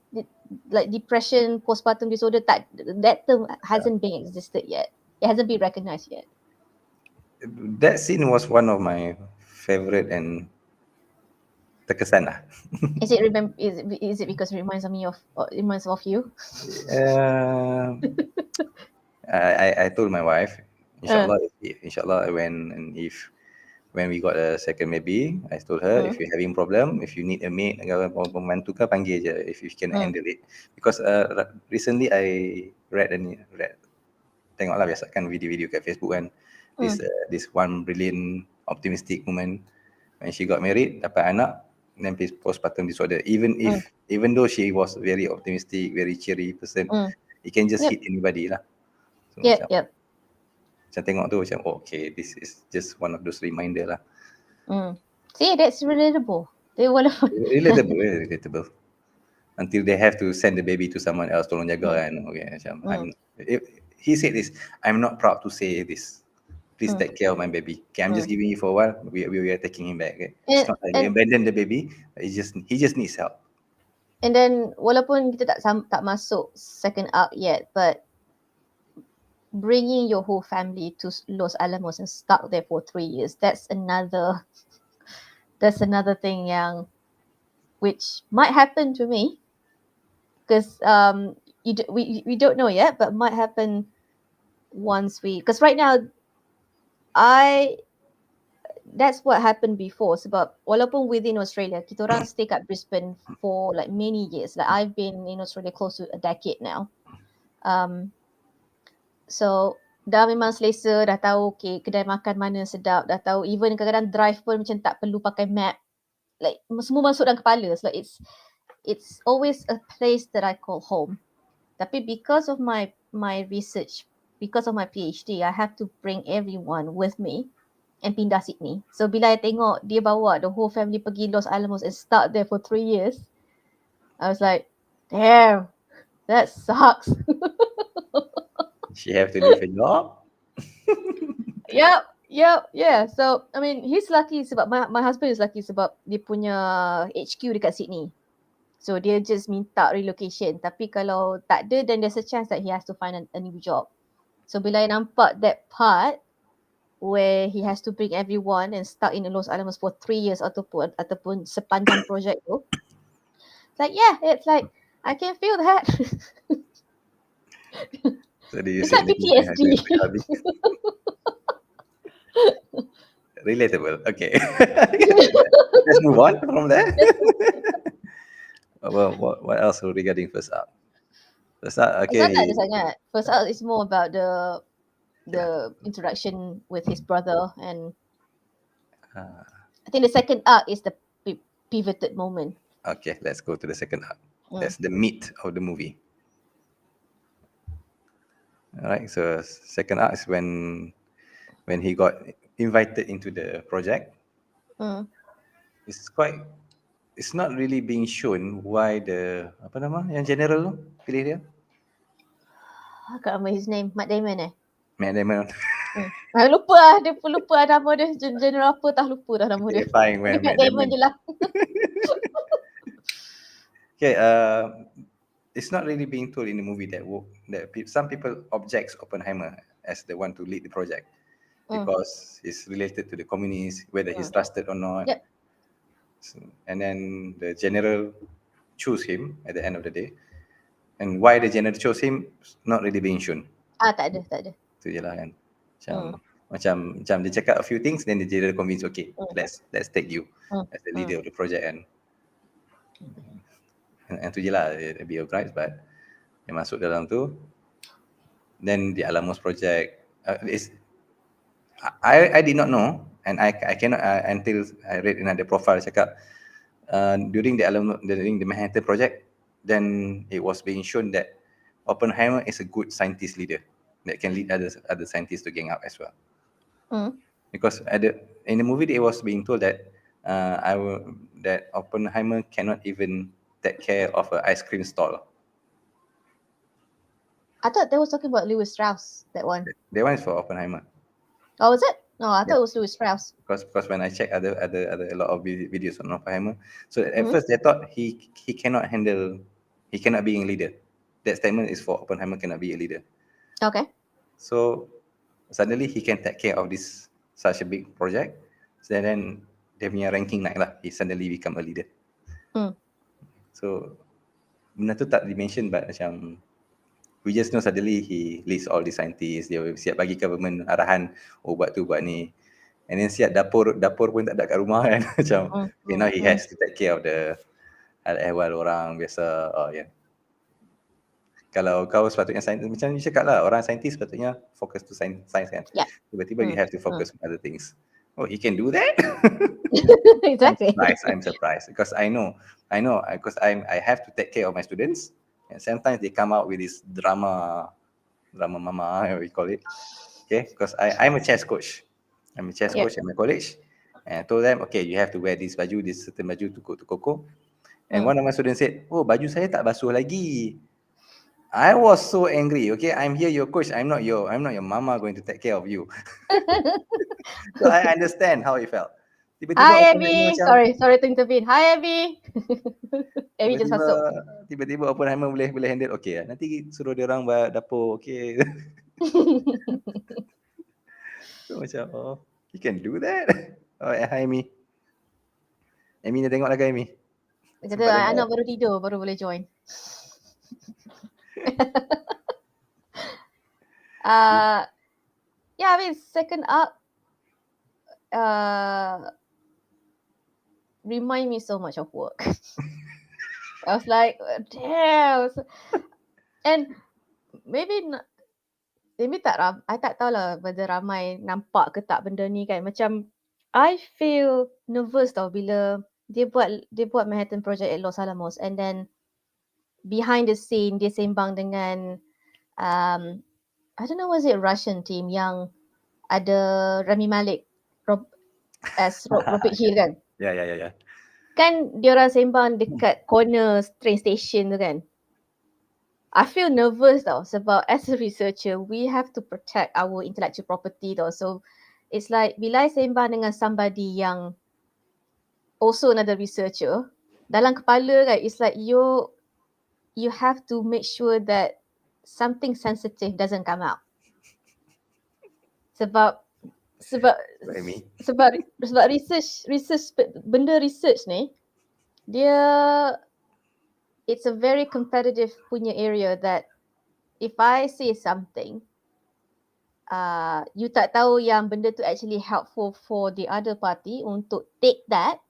like depression, postpartum disorder, that term hasn't been existed yet. It hasn't been recognized yet. That scene was one of my favorite and terkesan lah. Is it because it reminds me of you? I told my wife, inshallah when we got a second baby, I told her if you're having problem, if you need a maid, pembantu ke panggil je if you can handle it. Because recently I read tengoklah biasa kan video-video kat Facebook kan. This one brilliant optimistic woman when she got married, dapat anak, then postpartum disorder. Even though she was very optimistic, very cheery person, it can just hit anybody lah. So, macam tengok tu macam okay, this is just one of those reminder lah. See, that's relatable. Relatable. Until they have to send the baby to someone else tolong jaga kan. Okay, macam he said this, I'm not proud to say this. Please take care of my baby. Okay, I'm just giving you for a while. We are taking him back. Okay? It's not like we abandon the baby. He just needs help. And then walaupun kita tak masuk second arc yet, but bringing your whole family to Los Alamos and stuck there for 3 years, that's another thing yang which might happen to me, because we don't know yet, but might happen once because right now that's what happened before. Sebab walaupun within Australia, kita orang stay kat Brisbane for like many years. Like I've been in Australia close to a decade now. So dah memang selesa, dah tahu okay kedai makan mana sedap, dah tahu even kadang-kadang drive pun macam tak perlu pakai map. Like semua masuk dalam kepala. So it's always a place that I call home. Tapi because of my research, because of my PhD, I have to bring everyone with me and pindah Sydney. So bila I tengok dia bawa the whole family pergi Los Alamos and start there for 3 years, I was like, damn, that sucks. She have to leave a job. Yeah. So I mean, he's lucky sebab my husband is lucky sebab dia punya HQ dekat Sydney. So dia just minta relocation. Tapi kalau tak ada, then there's a chance that he has to find a new job. So bila I nampak that part where he has to bring everyone and stuck in Los Alamos for 3 years ataupun sepanjang project tu, it's like it's like I can feel that. So do you It's say like in the movie, PTSD. relatable. Okay. Let's move on from there. Well, what else regarding first up? First up, First out tak ada okay. sangat. First out is more about the Yeah. interaction with his brother, and Uh, I think the second arc is the pivoted moment. okay, let's go to the second arc. Mm. That's the meat of the movie. All right. So second arc is when he got invited into the project. Mm. It's not really being shown why the apa nama yang general tu pilih dia. I can't remember his name. Matt Damon Matt Damon. Lupa lah. Dia lupa lah nama dia. General apa tak lupa dah nama dia. Okay, fine. Tapi Matt Matt Damon Damon. je lah. Okay, it's not really being told in the movie that some people objects Oppenheimer as the one to lead the project because it's related to the communists, whether he's trusted or not. Yep. So, and then the general choose him at the end of the day. And why the general chose him not really being shown. Tak ada. Itu je lah kan. Macam dia cakap a few things, then the general convince, okay, let's take you as the leader of the project kan. And tu je lah, be a bright, but dia masuk dalam tu. Then the Alamos project, I did not know, and I cannot until I read another profile cakap during the Manhattan project, then it was being shown that Oppenheimer is a good scientist leader that can lead other scientists to gang up as well. Because in the movie it was being told that that Oppenheimer cannot even take care of an ice cream stall. I thought they was talking about Lewis Strauss, that one. That one is for Oppenheimer. Oh, was it? No, I thought it was Lewis Strauss. Because when I check other a lot of videos on Oppenheimer, so at first they thought he cannot be a leader. That statement is for Oppenheimer cannot be a leader. Okay. So suddenly he can take care of this such a big project. So then dia punya ranking naik lah. He suddenly become a leader. So benda tu tak dimension, but macam we just know suddenly he leads all the scientists. Dia siap bagi government arahan, buat tu buat ni. And then siap dapur pun tak ada kat rumah kan. Macam now he has to take care of the hal-ehwal orang biasa. Kalau kau sepatutnya saintis, macam you cakap lah, orang saintis sepatutnya fokus to science kan. Yeah. Tiba-tiba you have to focus on other things. Oh, he can do that? Exactly. I'm surprised because I know because I have to take care of my students, and sometimes they come out with this drama mama, we call it. Okay, because I'm a chess coach. I'm a chess coach at my college, and I told them, okay, you have to wear this certain baju to Koko. And one of my students said, oh, baju saya tak basuh lagi. I was so angry. Okay, I'm here, your coach. I'm not your mama going to take care of you. So I understand how he felt. Hi, Abby. Sorry to intervene. Hi, Abby. Abby just masuk. Tiba-tiba Oppenheimer boleh handle. Okay, nanti suruh dia orang buat dapur. Okay. So macam, he can do that. Hi, Amy. Amy dah tengok lagi, Amy. Dia kata anak baru tidur, baru boleh join. I mean, second arc remind me so much of work. I was like, damn. And maybe I tak tahu lah whether ramai nampak ke tak benda ni kan. Macam I feel nervous tau bila dia buat Manhattan Project at Los Alamos, and then behind the scene dia sembang dengan I don't know, was it Russian team yang ada Rami Malek as Robert Hill kan? Yeah. Kan dia orang sembang dekat corner train station tu kan. I feel nervous tau sebab as a researcher we have to protect our intellectual property tau. So it's like bila I sembang dengan somebody yang also another researcher, dalam kepala kan, it's like you have to make sure that something sensitive doesn't come out. Sebab sebab sebab research benda research ni dia it's a very competitive punya area that if I say something you tak tahu yang benda tu actually helpful for the other party untuk take that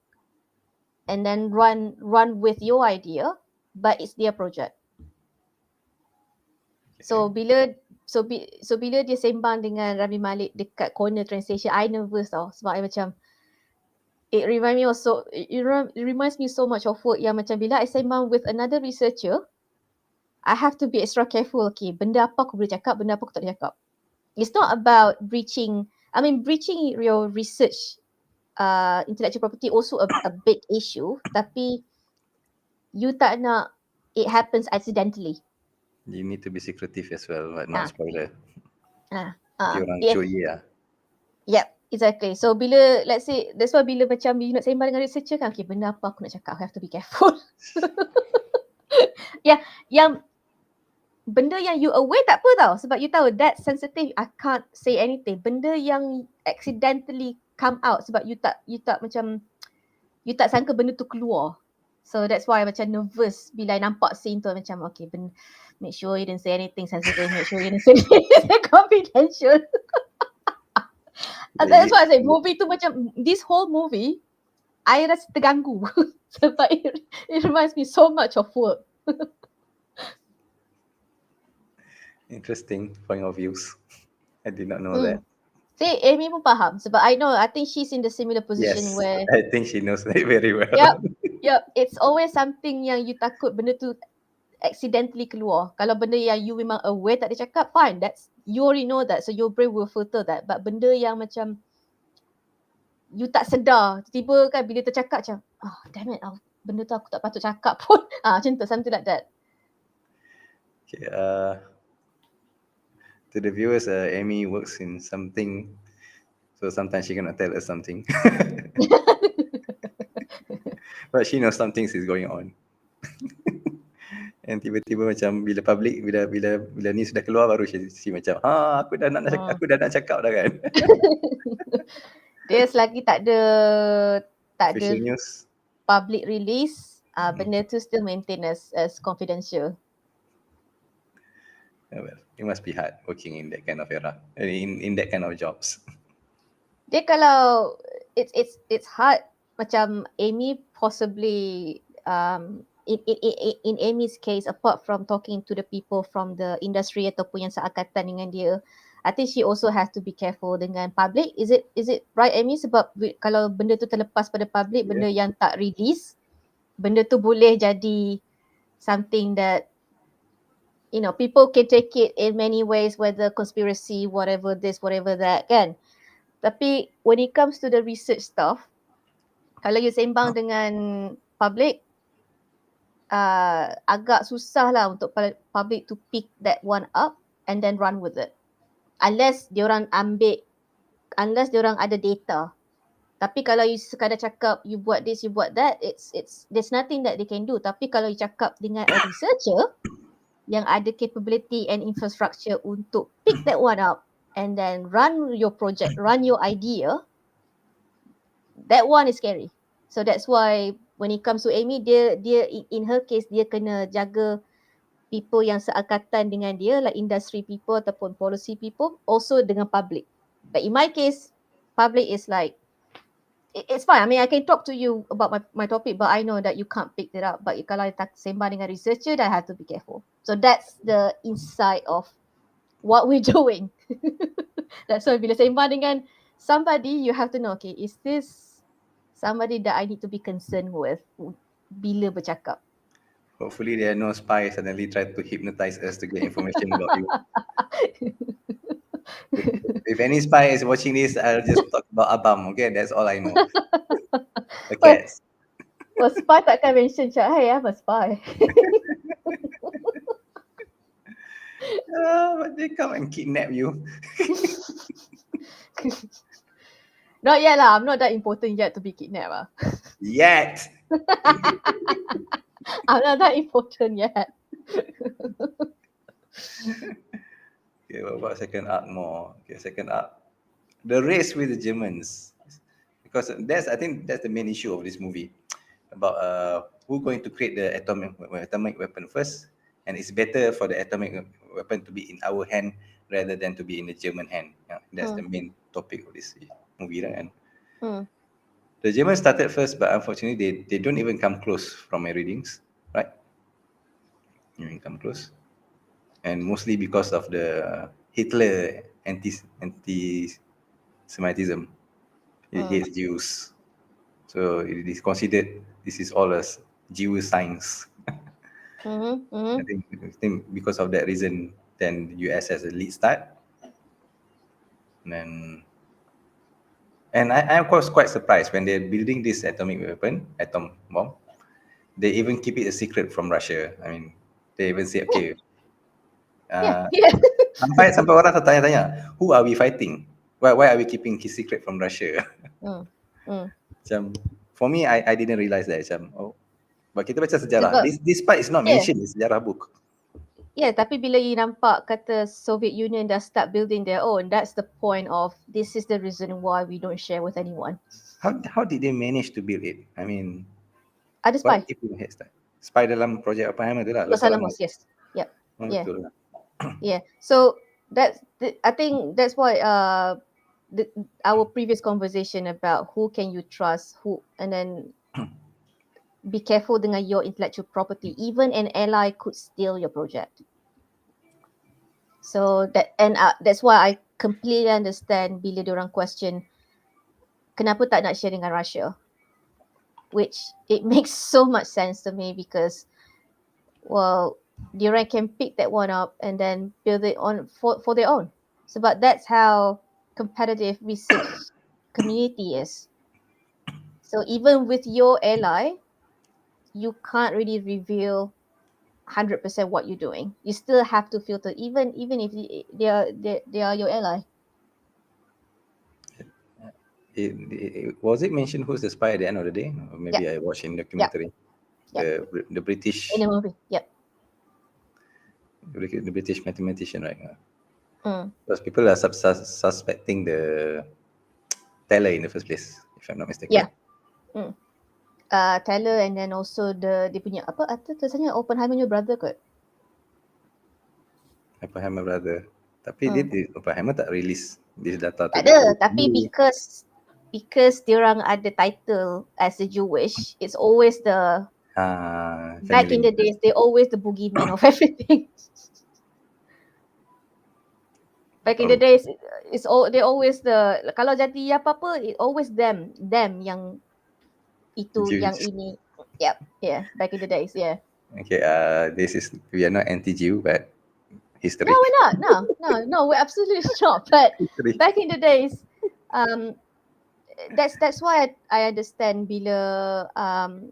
and then run with your idea, but it's their project. So bila dia sembang dengan Rami Malik dekat corner translation, I nervous tau sebab I macam it reminds me so much of work yang macam bila I sembang with another researcher, I have to be extra careful. Okay, benda apa aku boleh cakap, benda apa aku tak boleh cakap. It's not about breaching your research intellectual property also a big issue, tapi you tak nak it happens accidentally. You need to be secretive as well, but not spoiler. Orang yeah. cuy lah. Yep, exactly. So bila, let's say, that's why bila macam you nak sembang dengan researcher kan, okay, benda apa aku nak cakap, I have to be careful. Yang benda yang you aware tak apa tau, sebab you tahu that sensitive, I can't say anything. Benda yang accidentally come out sebab you tak macam, you tak sangka benda tu keluar. So that's why I macam nervous bila I nampak scene tu, macam okay, make sure you didn't say anything sensitive, make sure you didn't say anything confidential. That's why I say movie tu macam, this whole movie, I rasa terganggu sebab it reminds me so much of work. Interesting point of views. I did not know that. See, Amy pun faham sebab I think she's in the similar position where I think she knows that very well. Yep. It's always something yang you takut benda tu accidentally keluar. Kalau benda yang you memang aware tak ada cakap, fine. That's, you already know that, so your brain will filter that. But benda yang macam you tak sedar, tiba-tiba kan bila tercakap macam, damn it, benda tu aku tak patut cakap pun. Macam tu, something like that. Okay, to the viewers, Amy works in something, so sometimes she cannot tell us something. But she knows something is going on. And tiba-tiba macam bila public, bila ni sudah keluar, baru she macam, aku dah nak cakap dah kan. Dia selagi tak ada news, public release, benda tu still maintain as confidential. Well, it must be hard working in that kind of era, in that kind of jobs. Dia kalau it's hard, macam Amy possibly in Amy's case, apart from talking to the people from the industry ataupun yang seangkatan dengan dia, I think she also has to be careful dengan public. Is it right, Amy? Sebab kalau benda tu terlepas pada public, benda yang tak release, benda tu boleh jadi something that people can take it in many ways, whether conspiracy, whatever this, whatever that, kan. Tapi when it comes to the research stuff, kalau you sembang dengan public, agak susah lah untuk public to pick that one up and then run with it. Unless diorang ada data. Tapi kalau you sekadar cakap, you buat this, you buat that, there's nothing that they can do. Tapi kalau you cakap dengan a researcher yang ada capability and infrastructure untuk pick that one up and then run your project, run your idea, that one is scary. So that's why when it comes to Amy, dia in her case, dia kena jaga people yang seangkatan dengan dia, like industry people ataupun policy people, also dengan public. But in my case, public is like, it's fine. I mean, I can talk to you about my topic, but I know that you can't pick it up. But kalau I sembang dengan researcher, then I have to be careful. So that's the insight of what we're doing. That's why bila sembang dengan somebody, you have to know, okay, is this somebody that I need to be concerned with bila bercakap? Hopefully there are no spies suddenly try to hypnotize us to get information about you. If any spy is watching this, I'll just talk about Abam, okay? That's all I know. The cats. Well, spy takkan mention macam, hey, I'm a spy. But they come and kidnap you. Not yet lah. I'm not that important yet to be kidnapped lah. Yet. I'm not that important yet. Okay, what about second arc more? Okay, second arc. The race with the Germans. Because I think that's the main issue of this movie. About who going to create the atomic weapon first. And it's better for the atomic weapon to be in our hand rather than to be in the German hand. Yeah, that's the main topic of this movie. Right? And the Germans started first, but unfortunately they don't even come close from my readings. Right? They don't come close. And mostly because of the Hitler anti-Semitism. He hates Jews. So it is considered this is all as Jewish science. I think because of that reason, then US has a lead start. And I was quite surprised when they're building this atom bomb. They even keep it a secret from Russia. I mean, they even say, okay, Yeah. sampai orang tertanya-tanya, who are we fighting? Why are we keeping his secret from Russia? Macam, for me, I didn't realize that. Macam, oh, but kita baca sejarah. Sebab, This part is not mentioned in sejarah book. Yeah, tapi bila you nampak kata Soviet Union dah start building their own, that's the point of this is the reason why we don't share with anyone. How did they manage to build it? I mean, Ada spy. what people head start? Spy dalam projek Oppenheimer tu lah. Los Alamos, yes. Yep. Yeah. Betul lah. Yeah. So I think that's why our previous conversation about who can you trust, and then be careful dengan your intellectual property. Even an ally could steal your project. So that's why I completely understand bila diorang question kenapa tak nak share dengan Russia, which it makes so much sense to me because, well, diorang can pick that one up and then build it on for their own. Sebab that's how competitive research community is. So even with your ally, you can't really reveal 100% what you're doing. You still have to filter, even if they are your ally. Was it mentioned who's the spy at the end of the day? Or maybe I watched in the documentary. The British in the movie. Yep. The British mathematician, right? Because people are suspecting the teller in the first place, if I'm not mistaken. Yeah. Teller, and then also dia punya apa tulisannya Oppenheimer brother kot. Oppenheimer brother. Tapi dia Oppenheimer tak release this data tu. Tak ada, tapi because diorang ada title as a Jewish, it's always the back in the days, they always the boogeyman of everything. Back in the days, they always the kalau jadi apa-apa, it always them yang itu Jews. yang ini. Yep, yeah, back in the days, yeah. Okay, we are not anti-Jew, but history. No, we're not. No, we're absolutely not. But back in the days, that's why I understand bila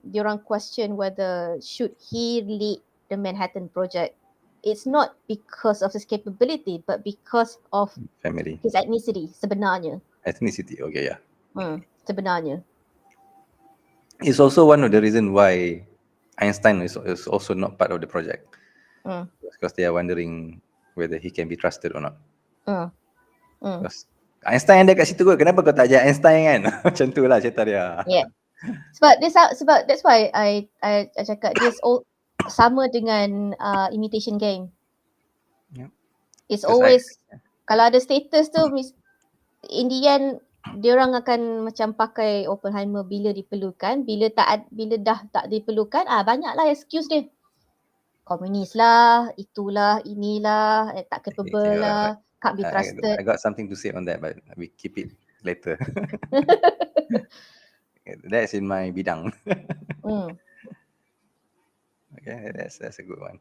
diorang question whether should he lead the Manhattan Project. It's not because of his capability, but because of family, his ethnicity sebenarnya. Ethnicity, okay, yeah. Sebenarnya. It's also one of the reasons why Einstein is also not part of the project. Because they are wondering whether he can be trusted or not. Because Einstein ada kat situ kot, kenapa kau tak ajak Einstein kan? Macam tu lah cerita dia. Yeah. Sebab that's why I cakap this all sama dengan imitation game. Yeah. It's always kalau ada status tu, in the end diorang akan macam pakai Oppenheimer bila diperlukan, bila dah tak diperlukan, banyaklah excuse dia. Komunis lah, itulah, inilah, tak capable lah, can't be trusted. I got something to say on that, but we keep it later. That's in my bidang. Okay, that's a good one.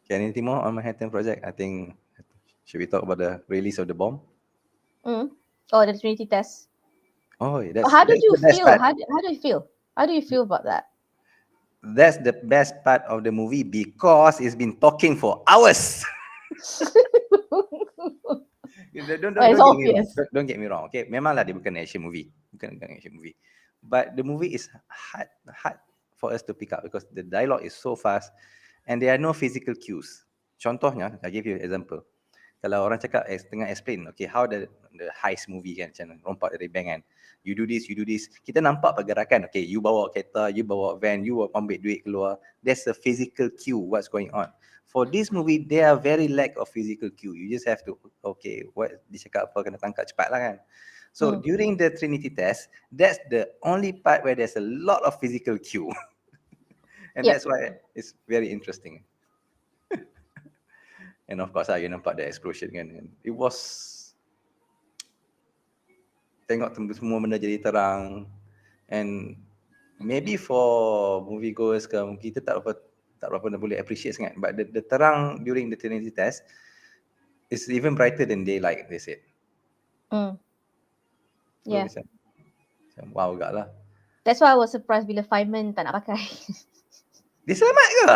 Okay, anything more on Manhattan Project? I think, should we talk about the release of the bomb? Oh, the Trinity test. Oh, that's how did you feel? Part. How do you feel? How do you feel about that? That's the best part of the movie because it's been talking for hours. Well, it's Don't get me wrong. obvious. Don't get me wrong. Okay, memanglah dia bukan action movie, bukan action movie, but the movie is hard for us to pick up because the dialogue is so fast, and there are no physical cues. Contohnya, I give you an example. Kalau orang cakap tengah explain, okay, how the heist movie kan, macam rompak dari bank kan, you do this, kita nampak pergerakan, okay, you bawa kereta, you bawa van, you ambil duit keluar, there's a physical cue what's going on. For this movie, there are very lack of physical cue. You just have to, okay, what dia cakap apa, kena tangkap cepat lah kan. So during the Trinity test, that's the only part where there's a lot of physical cue. And Yep. that's why it's very interesting. And of course, you nampak the explosion kan. It was, tengok semua benda jadi terang. And maybe for movie goers ke, kita tak berapa boleh appreciate sangat. But the terang during the Trinity test is even brighter than daylight, they said. Yeah. So, macam wow gak lah. That's why I was surprised bila fireman tak nak pakai. Dia selamat ke?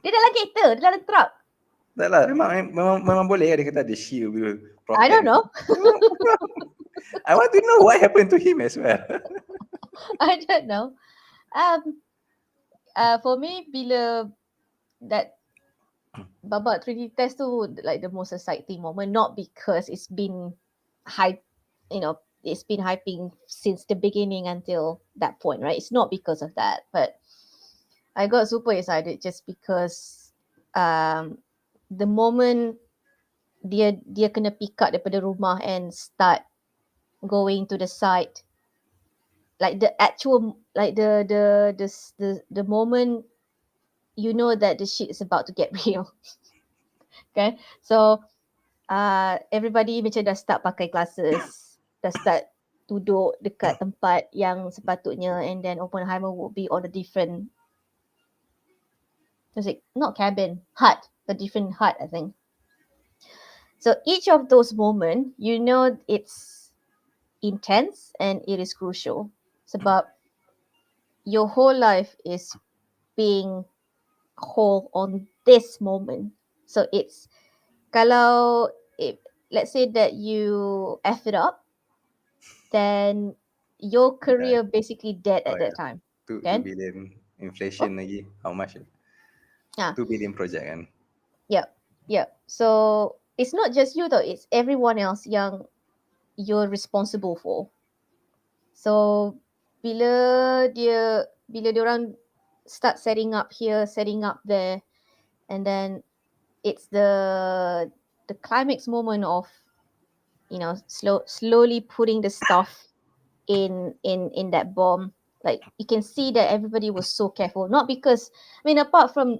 Dia dalam kereta, dia dalam truck. Tak lah, memang boleh dia kata ada shield will protect. I don't know. I want to know what happened to him as well. I don't know. For me, bila that babak 3D test tu like the most exciting moment, not because it's been hype, it's been hyping since the beginning until that point, right? It's not because of that, but I got super excited just because the moment dia kena pick up daripada rumah and start going to the site, like the actual, like the moment you know that the shit is about to get real. Okay, so everybody macam dah start pakai glasses, dah start duduk dekat tempat yang sepatutnya, and then Oppenheimer would be on a different, not cabin, hut, a different hut, I think. So each of those moments, you know, it's intense and it is crucial. Sebab your whole life is being whole on this moment. So it's, kalau let's say that you F it up, then your career basically dead at that time. 2 billion inflation lagi, how much? 2 billion project kan. Yeah. So it's not just you though, it's everyone else yang you're responsible for. So bila diorang start setting up here, setting up there, and then it's the climax moment of, slowly putting the stuff in that bomb. Like you can see that everybody was so careful, not because, apart from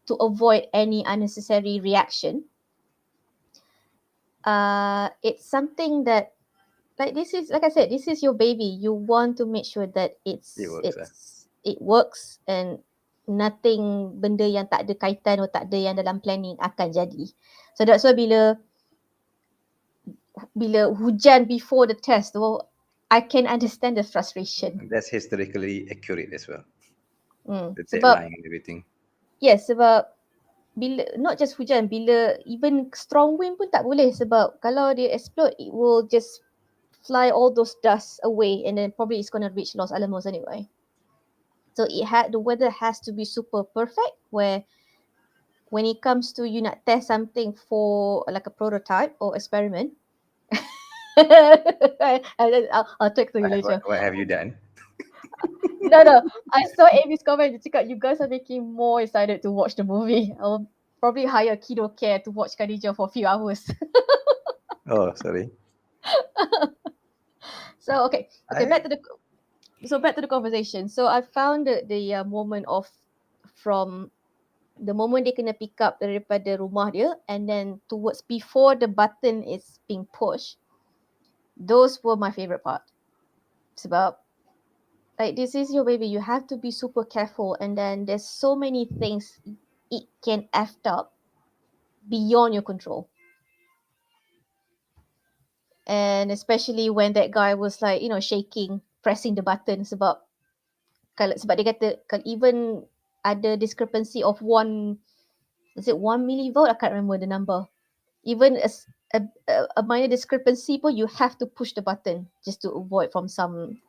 to avoid any unnecessary reaction, it's something that, like, this is, like I said, this is your baby. You want to make sure that it works and nothing, benda yang tak ada kaitan atau tak ada yang dalam planning akan jadi. So that's why bila hujan before the test, I can understand the frustration. That's historically accurate as well. The Sebab, deadline and everything. Yes, sebab bila not just hujan, bila even strong wind pun tak boleh, sebab kalau dia explode, it will just fly all those dust away, and then probably it's gonna reach Los Alamos anyway. So the weather has to be super perfect, where when it comes to you nak test something for like a prototype or experiment, I'll text you later. What have you done? No, I saw Amy's comment. Dia cakap, you guys are making more excited to watch the movie. I'll probably hire Kido Care to watch Khadijah for a few hours. Oh, sorry. So okay, back to the conversation. So I found the moment from the moment dia kena pick up daripada rumah dia, and then towards before the button is being pushed, those were my favorite part. Sebab, like, this is your baby, you have to be super careful, and then there's so many things it can effed up beyond your control. And especially when that guy was like, shaking, pressing the button, sebab dia kata even ada discrepancy of 1 millivolt, I can't remember the number. even a minor discrepancy, but you have to push the button just to avoid from some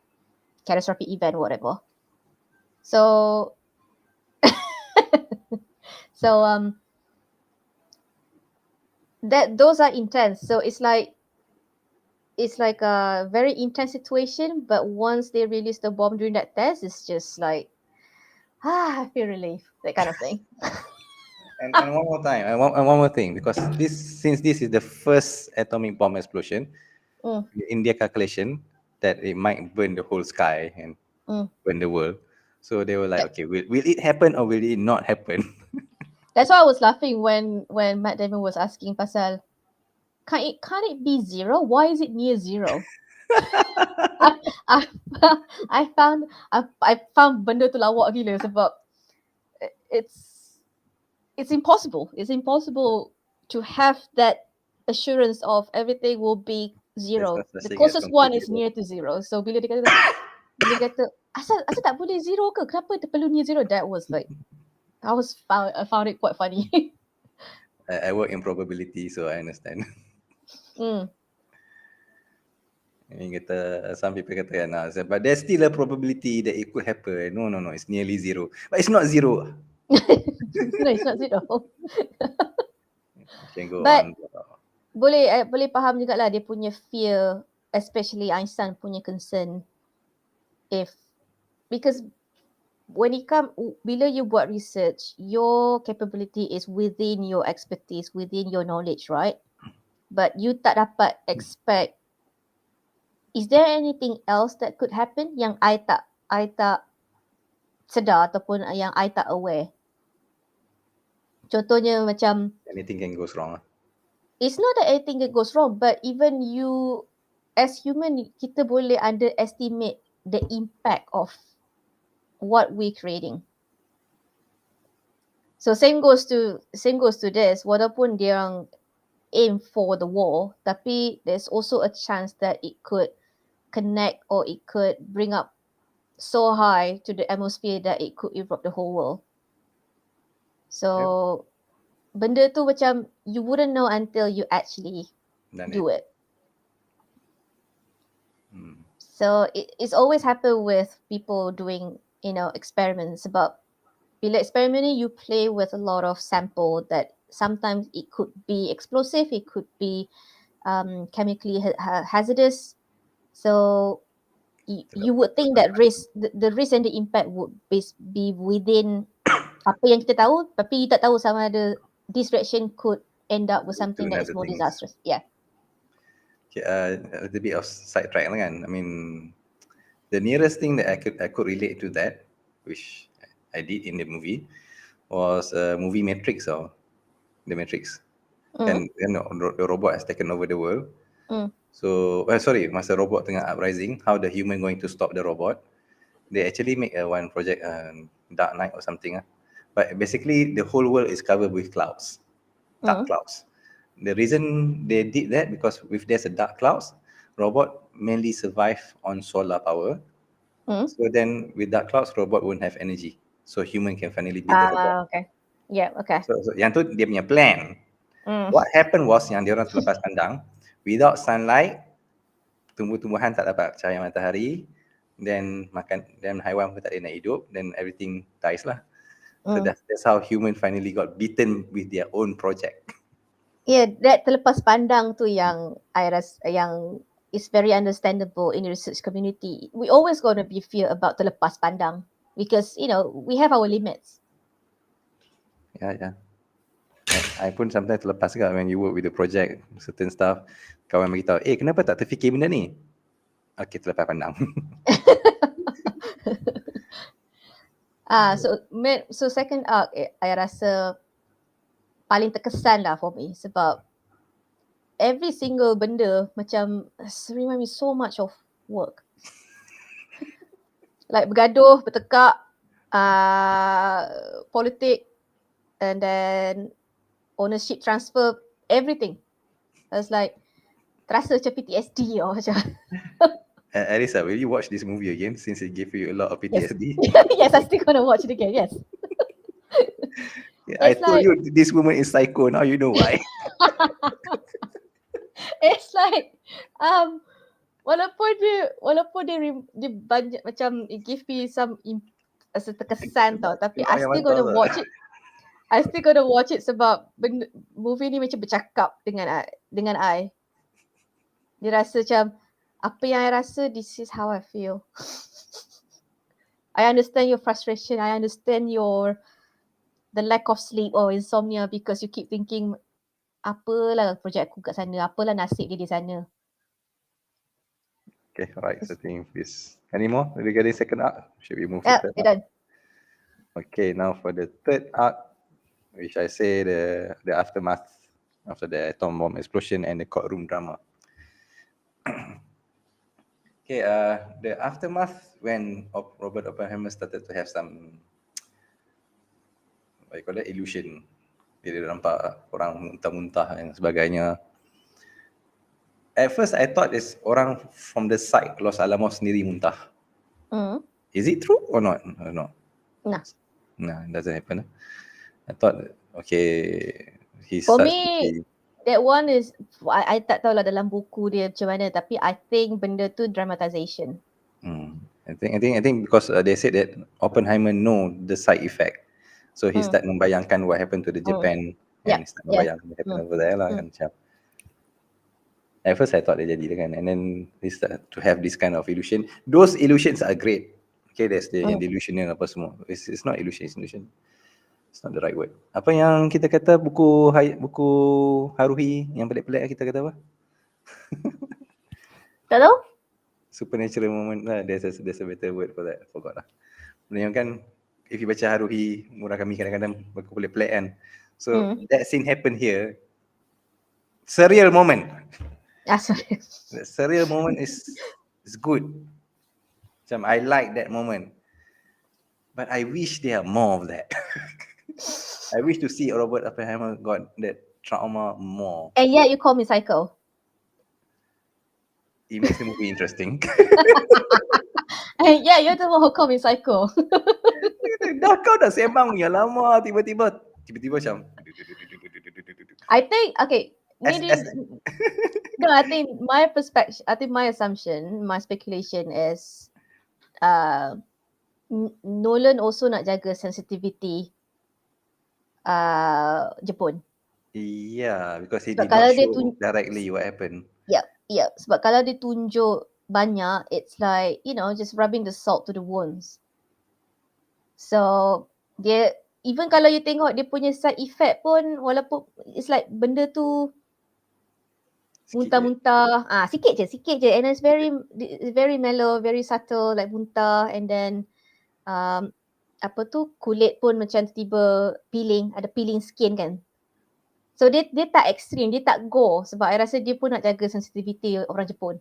catastrophic event or whatever. So that those are intense. So it's like a very intense situation, but once they release the bomb during that test, it's just like I feel relief, that kind of thing. And one more time, and one more thing, because since this is the first atomic bomb explosion, in their calculation that it might burn the whole sky and burn the world. So they were like, okay, will it happen or will it not happen? That's why I was laughing when Matt Damon was asking pasal, can't it be zero? Why is it near zero? I, I found benda tu lawak gila sebab it's impossible. It's impossible to have that assurance of everything will be zero. The closest one is near to zero. So bila dia kata asal tak boleh zero ke? Kenapa dia perlu near zero? That was like I found it quite funny. I work in probability, so I understand. Some people katakan, but there's still a probability that it could happen. No, it's nearly zero. But it's not zero. No, it's not zero. Can go But on. boleh faham jugalah dia punya fear, especially Einstein punya concern. Because when it comes, bila you buat research, your capability is within your expertise, within your knowledge, right? But you tak dapat expect, is there anything else that could happen yang I tak sedar ataupun yang I tak aware? Contohnya macam anything can go wrong. It's not that anything that goes wrong, but even you as human, kita boleh underestimate the impact of what we're creating. So same goes to this. Walaupun dia orang aim for the war, tapi there's also a chance that it could connect or it could bring up so high to the atmosphere that it could erupt the whole world. So benda tu macam you wouldn't know until you actually do it. So it's always happened with people doing, experiments. Sebab bila eksperimen ni you play with a lot of sample that sometimes it could be explosive, it could be chemically hazardous. So you would think that the risk and the impact would be within apa yang kita tahu, tapi you tak tahu sama ada this reaction could end up with something that is more disastrous. Yeah. Okay, a little bit of sidetrack kan. I mean, the nearest thing that I could relate to that, which I did in the movie, was movie Matrix or The Matrix. And the robot has taken over the world. So, masa robot tengah uprising, how the human going to stop the robot? They actually make one project, Dark Knight or something. But basically, the whole world is covered with clouds, dark clouds. The reason they did that because if there's a dark clouds, robot mainly survive on solar power. So then with dark clouds, robot won't have energy. So human can finally beat the robot. Okay. Yeah, okay. So yang tu dia punya plan. What happened was yang dia orang terlepas pandang, without sunlight, tumbuh-tumbuhan tak dapat cahaya matahari, then haiwan pun tak ada nak hidup, then everything dies lah. So that's how human finally got beaten with their own project. Yeah, that terlepas pandang tu yang I rasa yang is very understandable in the research community. We always gonna be fear about terlepas pandang because we have our limits. Yeah. I pun sometimes terlepas juga when you work with the project, certain stuff, kawan beritahu, kenapa tak terfikir benda ni? Okay, terlepas pandang. So second arc, I rasa paling terkesan lah for me sebab every single benda macam remind me so much of work. Like bergaduh, bertekak, politik, and then ownership transfer, everything. I was like, terasa macam PTSD or macam. Arisa, will you watch this movie again since it gave you a lot of PTSD? Yes, I'm still gonna watch it again, yes. I told you this woman is psycho, now you know why. It's like walaupun dia banyak macam it give me some rasa terkesan tau, tapi Tengok I yang still mantap gonna tu. watch it. I still gonna watch it sebab movie ni macam bercakap dengan I. Dia rasa macam apa yang I rasa, this is how I feel. I understand your frustration. I understand the lack of sleep or insomnia because you keep thinking apalah projek aku kat sana, apalah nasib dia di sana. Okay, alright. So I think this. Any more regarding second arc? Should we move to third We're arc? done. Okay, now for the third arc, which I say the aftermath after the atom bomb explosion and the courtroom drama. Okay, the aftermath when Robert Oppenheimer started to have some, what you call that, illusion. Dia nampak orang muntah-muntah dan sebagainya. At first, I thought it's orang from the side Los Alamos sendiri muntah. Is it true or not? No. Nah. No, it doesn't happen. I thought, okay, he For starts me, to see. that one is, I tak tahulah dalam buku dia macam mana, tapi I think benda tu dramatization. I think because they said that Oppenheimer know the side effect, so he start membayangkan what happened to the Japan and start membayangkan what happened over there lah kan macam. At first I thought dia jadi kan, and then he start to have this kind of illusion. Those illusions are great. Okay, there's the delusional apa semua. It's not illusion, it's illusion. It's not the right word. Apa yang kita kata buku Haruhi yang pelik-pelik kita kata apa? Tak tahu? Supernatural moment lah. There's a better word for that. Forgot lah. Benda yang kan, if you baca Haruhi Murakami kadang-kadang buku pelik-pelik kan. So that scene happen here. Surreal moment. Sorry. The surreal moment is good. Macam I like that moment. But I wish there are more of that. I wish to see Robert Oppenheimer got that trauma more. And yet you call me psycho. It makes the movie interesting. And yet you're the one who call me psycho. Dah kau dah sembang yang lama, tiba-tiba macam. I think, okay. No, I think my perspective, I think my assumption, my speculation is Nolan also nak jaga sensitivity Jepun. Yeah, because he Sebab did not show directly what happened. Yeah. Sebab kalau dia tunjuk banyak, it's like, just rubbing the salt to the wounds. So, dia, even kalau you tengok dia punya side effect pun, walaupun it's like benda tu muntah-muntah, sikit je, and it's very mellow, very subtle, like muntah, and then kulit pun macam tiba ada peeling skin kan. So dia tak ekstrim, dia tak gore sebab I rasa dia pun nak jaga sensitivity orang Jepun.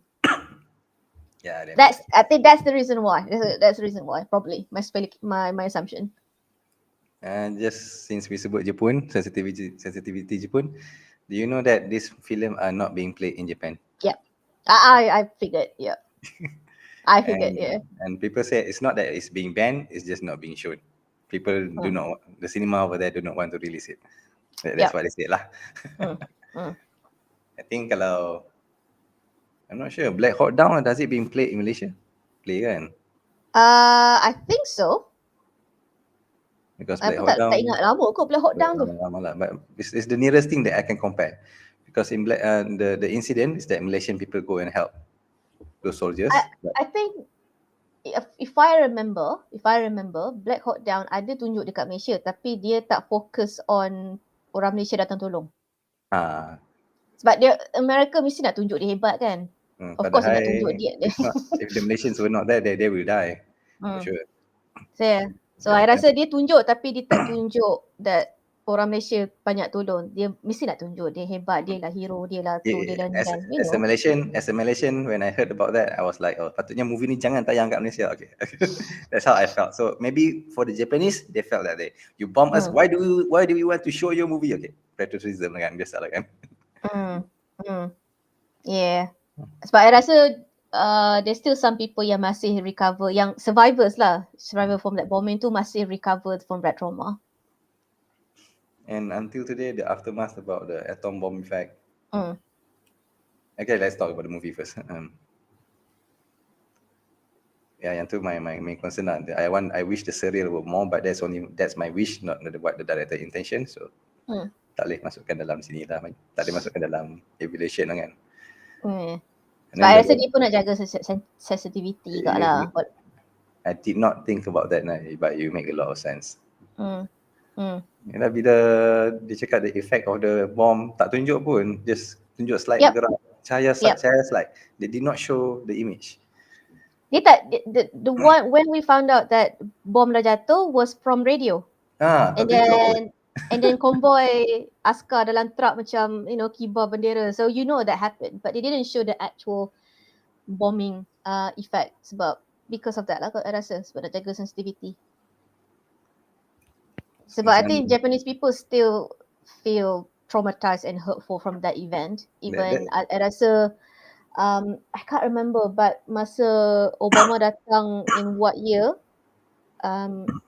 Yeah, I think that's the reason why. That's the reason why, probably my assumption. And just since we sebut Jepun, sensitivity Jepun, do you know that this film are not being played in Japan? Yeah, I figured. Yeah, I figured. And people say it's not that it's being banned; it's just not being shown. People do not. The cinema over there do not want to release it. That's what they said lah. I think kalau I'm not sure Black Hawk Down, does it being played in Malaysia? Play kan? I think so. Because Black Hawk Down, tak ingat lama kot Black Hawk Down tu. Lama lah, but it's the nearest thing that I can compare. Because in Black, the incident is that Malaysian people go and help those soldiers. I think if I remember, Black Hawk Down ada tunjuk dekat Malaysia, tapi dia tak fokus on orang Malaysia datang tolong. Sebab dia America mesti nak tunjuk dia hebat kan. Of course dia nak tunjuk dia. If the Malaysians were not there, they will die for sure. So I rasa dia tunjuk, tapi dia tak tunjuk that orang Malaysia banyak tolong. Dia mesti nak tunjuk dia hebat, dia lah hero, dia lah tu, dia lah ni kan. As a Malaysian, when I heard about that, I was like, oh, patutnya movie ni jangan tayang kat Malaysia. Okay, that's how I felt. So maybe for the Japanese, they felt that you bomb us. Why do we want to show your movie? Okay, patriotism kan, biasa lah kan. Yeah. Sebab I rasa there's still some people yang masih recover, yang survivor from that bombing tu masih recover from that trauma. And until today, the aftermath about the atom bomb effect, Okay, let's talk about the movie first. Yang tu my main concern lah. I wish the serial were more, but that's my wish, not what the director intention. So tak boleh masukkan dalam sini lah. Tak boleh masukkan dalam evaluation lah kan. Sebab I rasa dia pun nak jaga sensitivity kat lah. I did not think about that, but you make a lot of sense. Yalah, bila dia cakap the effect of the bomb tak tunjuk pun, just tunjuk slide bergerak. Cahaya slide. They did not show the image. Dia tak, the one when we found out that bom dah jatuh was from radio. And then convoy askar dalam truck macam, you know, kibar bendera. So you know that happened, but they didn't show the actual bombing effect sebab because of that lah I rasa, sebab nak jaga sensitivity. Sebab I think Japanese people still feel traumatized and hurtful from that event. Even I rasa I can't remember, but masa Obama datang in what year,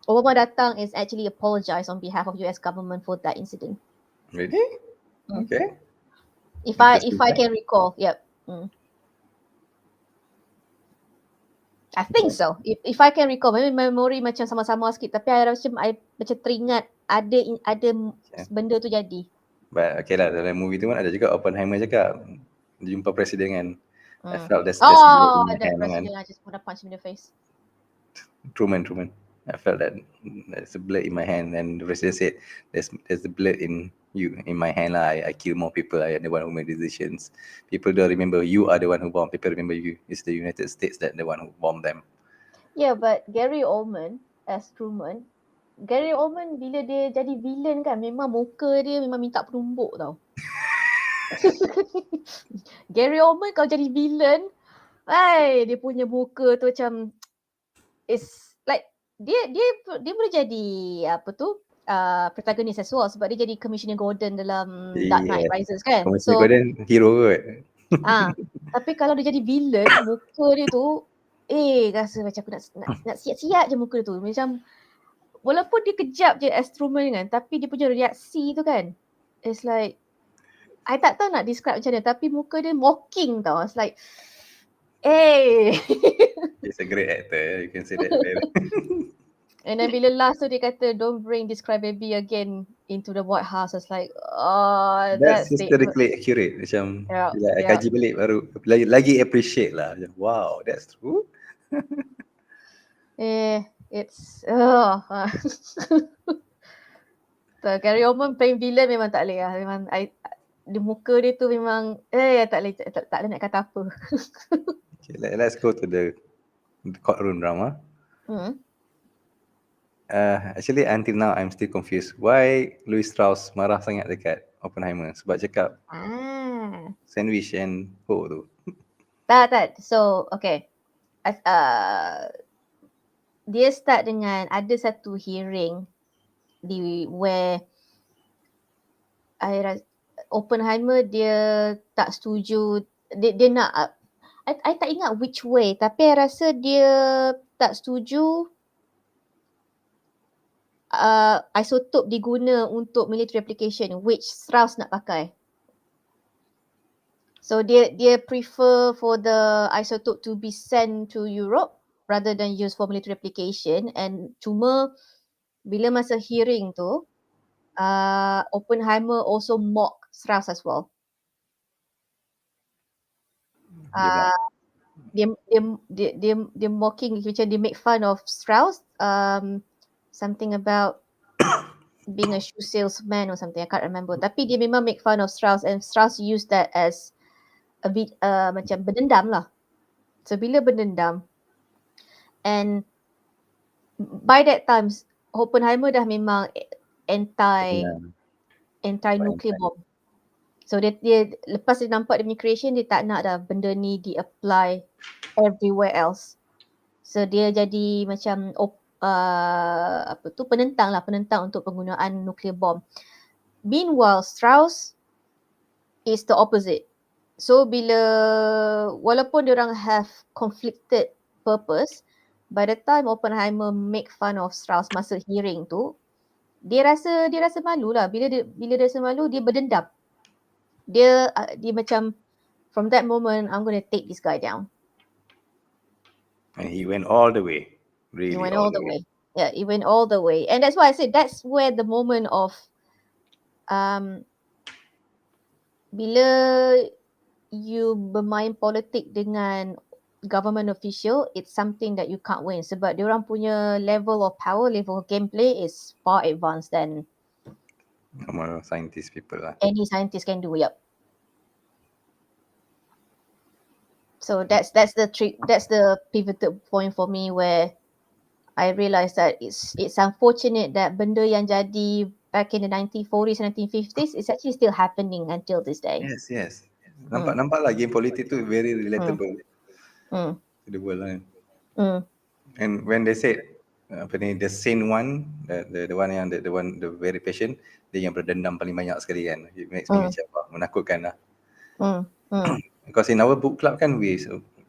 Obama datang is actually apologize on behalf of US government for that incident. Really? Okay. If I can recall, yep. I think so. If I can recall, maybe memory macam sama-sama sikit, tapi I rasa I macam teringat ada benda tu jadi. But okay lah, dalam movie tu pun ada juga Oppenheimer cakap jumpa presiden kan. I felt there's blood in my that hand president, kan. I just want to punch him in the face. Truman. I felt that there's a blood in my hand, and the president said there's the blood in my hand lah. I kill more people. I am the one who made decisions. People don't remember you are the one who bombed. People remember you. It's the United States that the one who bombed them. Yeah, but Gary Oldman as Truman, Gary Oldman bila dia jadi villain kan, memang muka dia memang minta penumbuk tau. Gary Oldman kalau jadi villain, dia punya muka tu macam it's like dia boleh jadi apa tu protagonis as well, sebab dia jadi Commissioner Gordon dalam Dark Knight Rises kan. Commissioner Gordon hero kot. Tapi kalau dia jadi villain, muka dia tu rasa macam aku nak siap-siap je muka dia tu. Macam walaupun dia kejap je as Truman kan, tapi dia punya reaksi tu kan, it's like I tak tahu nak describe macam mana, tapi muka dia mocking tau. It's like He's a great actor, you can say that. And then bila last tu dia kata don't bring this crybaby again into the White House, it's like that's historically accurate. Macam I kaji balik baru lagi appreciate lah. Macam, wow, that's true. It's so, Gary Oldman playing villain memang tak boleh lah. Memang di muka dia tu memang tak boleh nak kata apa. Okay, let's go to the courtroom drama. Actually until now I'm still confused. Why Louis Strauss marah sangat dekat Oppenheimer? Sebab cakap sandwich and tu. Tak. So okay. Dia start dengan ada satu hearing where Oppenheimer dia tak setuju, dia nak I tak ingat which way, tapi I rasa dia tak setuju isotop diguna untuk military application, which Strauss nak pakai. So dia prefer for the isotope to be sent to Europe rather than used for military application. And cuma bila masa hearing tu, Oppenheimer also mock Strauss as well. Dia mocking, macam dia make fun of Strauss. Something about being a shoe salesman or something, I can't remember. Tapi dia memang make fun of Strauss, and Strauss used that as a bit macam berdendam lah. So bila berdendam, and by that time Oppenheimer dah memang anti nuclear bomb. So dia lepas dia nampak dia punya creation, dia tak nak dah benda ni di-apply everywhere else. So dia jadi macam penentang untuk penggunaan nuclear bomb. Meanwhile Strauss is the opposite. So walaupun diorang have conflicted purpose, by the time Oppenheimer make fun of Strauss masa hearing tu, dia rasa malu lah. Bila dia rasa malu, dia berdendam. Dia macam from that moment, I'm going to take this guy down. And he went all the way. Really He went all all the the way. way. Yeah, he went all the way. And that's why I said that's where the moment of bila you bermain politik dengan government official, it's something that you can't win sebab diorang punya level of power, level of gameplay is far advanced than normal scientist people lah. any scientist can do. Yep. So that's the trick. That's the pivotal point for me where I realised that it's unfortunate that benda yang jadi back in the 1940s and 1950s is actually still happening until this day. Yes. Nampak lah game politik tu very relatable Mm. to the world lah. Mm. And when they said the sane one, the one yang the very patient, dia yang berdendam paling banyak sekali kan. It makes me macam menakutkan lah. Because in our book club kan we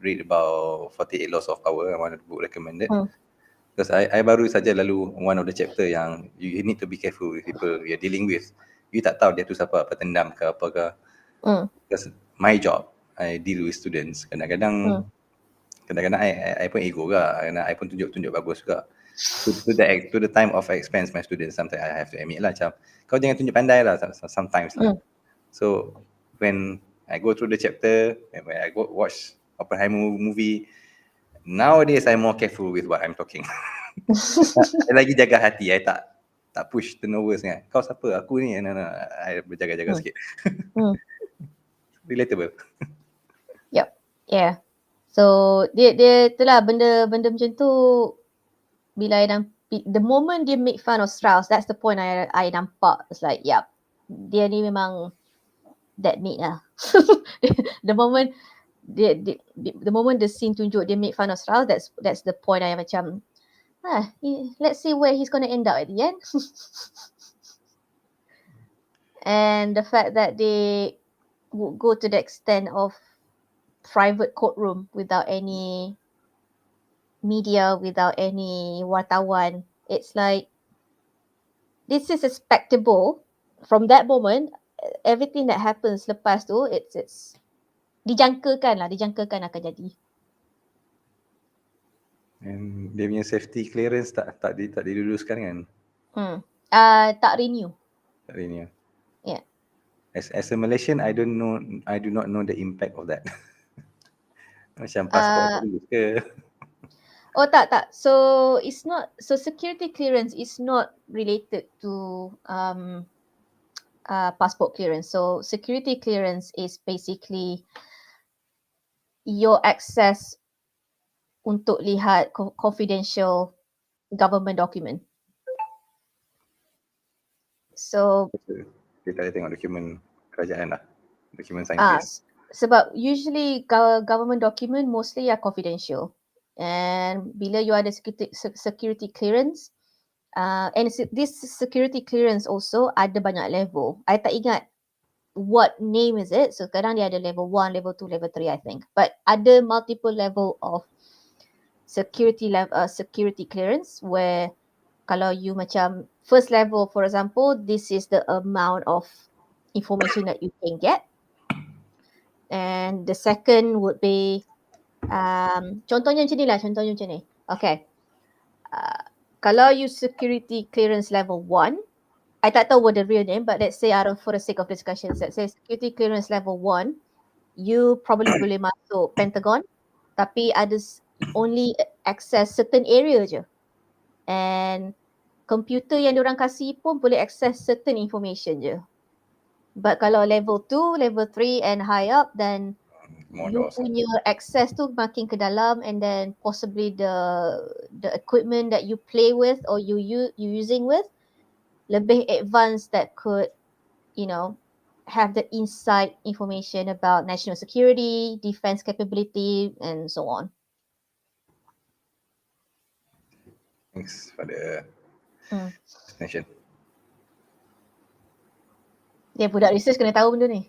read about 48 Laws of Power, one of the book recommended. Because I baru saja lalu one of the chapter yang you need to be careful with people you're dealing with. You tak tahu dia tu siapa, petendam ke apa ke. Because my job, I deal with students. Kadang-kadang I pun ego juga. Kadang I pun tunjuk bagus juga. To the time of expense my students, sometimes I have to admit lah macam kau jangan tunjuk pandai lah sometimes lah. So when I go through the chapter, when I go watch Oppenheimer movie, nowadays I'm more careful with what I'm talking. I lagi jaga hati. I tak push turnovers kan. Kau siapa? Aku ni. No. I berjaga-jaga sikit. Relatable. Yep. Yeah. So dia itulah benda macam tu bila the moment dia make fun of Strauss, that's the point I nampak. It's like, yep, dia ni memang that neat lah. The moment the moment the scene tunjuk dia make fun of Strauss, that's the point I macam let's see where he's going to end up at the end. And the fact that they would go to the extent of private courtroom without any media, without any wartawan, it's like this is a spectacle. From that moment, everything that happens lepas tu, it's dijangkakan akan jadi. And dia punya safety clearance tak diluluskan kan? Tak renew. Tak renew. Yeah. As a Malaysian, I do not know the impact of that. Macam passport dulu ke? Oh tak. So it's not. So security clearance is not related to passport clearance. So security clearance is basically your access untuk lihat confidential government document. So kita tengok dokumen kerajaan lah, dokumen saintis. Sebab usually government document mostly are confidential. And bila you ada security clearance, and this security clearance also ada banyak level. I tak ingat what name is it. So sekarang dia ada level 1, level 2, level 3 I think. But ada multiple level of security clearance where kalau you macam first level for example, this is the amount of information that you can get. And the second would be contohnya macam ni. Okay. Kalau you security clearance level 1, I tak tahu what the real name, but let's say for the sake of discussion, let's say security clearance level 1, you probably boleh masuk Pentagon, tapi ada only access certain area je. And komputer yang diorang kasih pun boleh access certain information je. But kalau level 2, level 3 and high up, then you punya access tu makin ke dalam, and then possibly the equipment that you play with or you using with lebih advanced that could, have the inside information about national security, defense capability and so on. Thanks for the explanation. Ya, budak research kena tahu benda ni.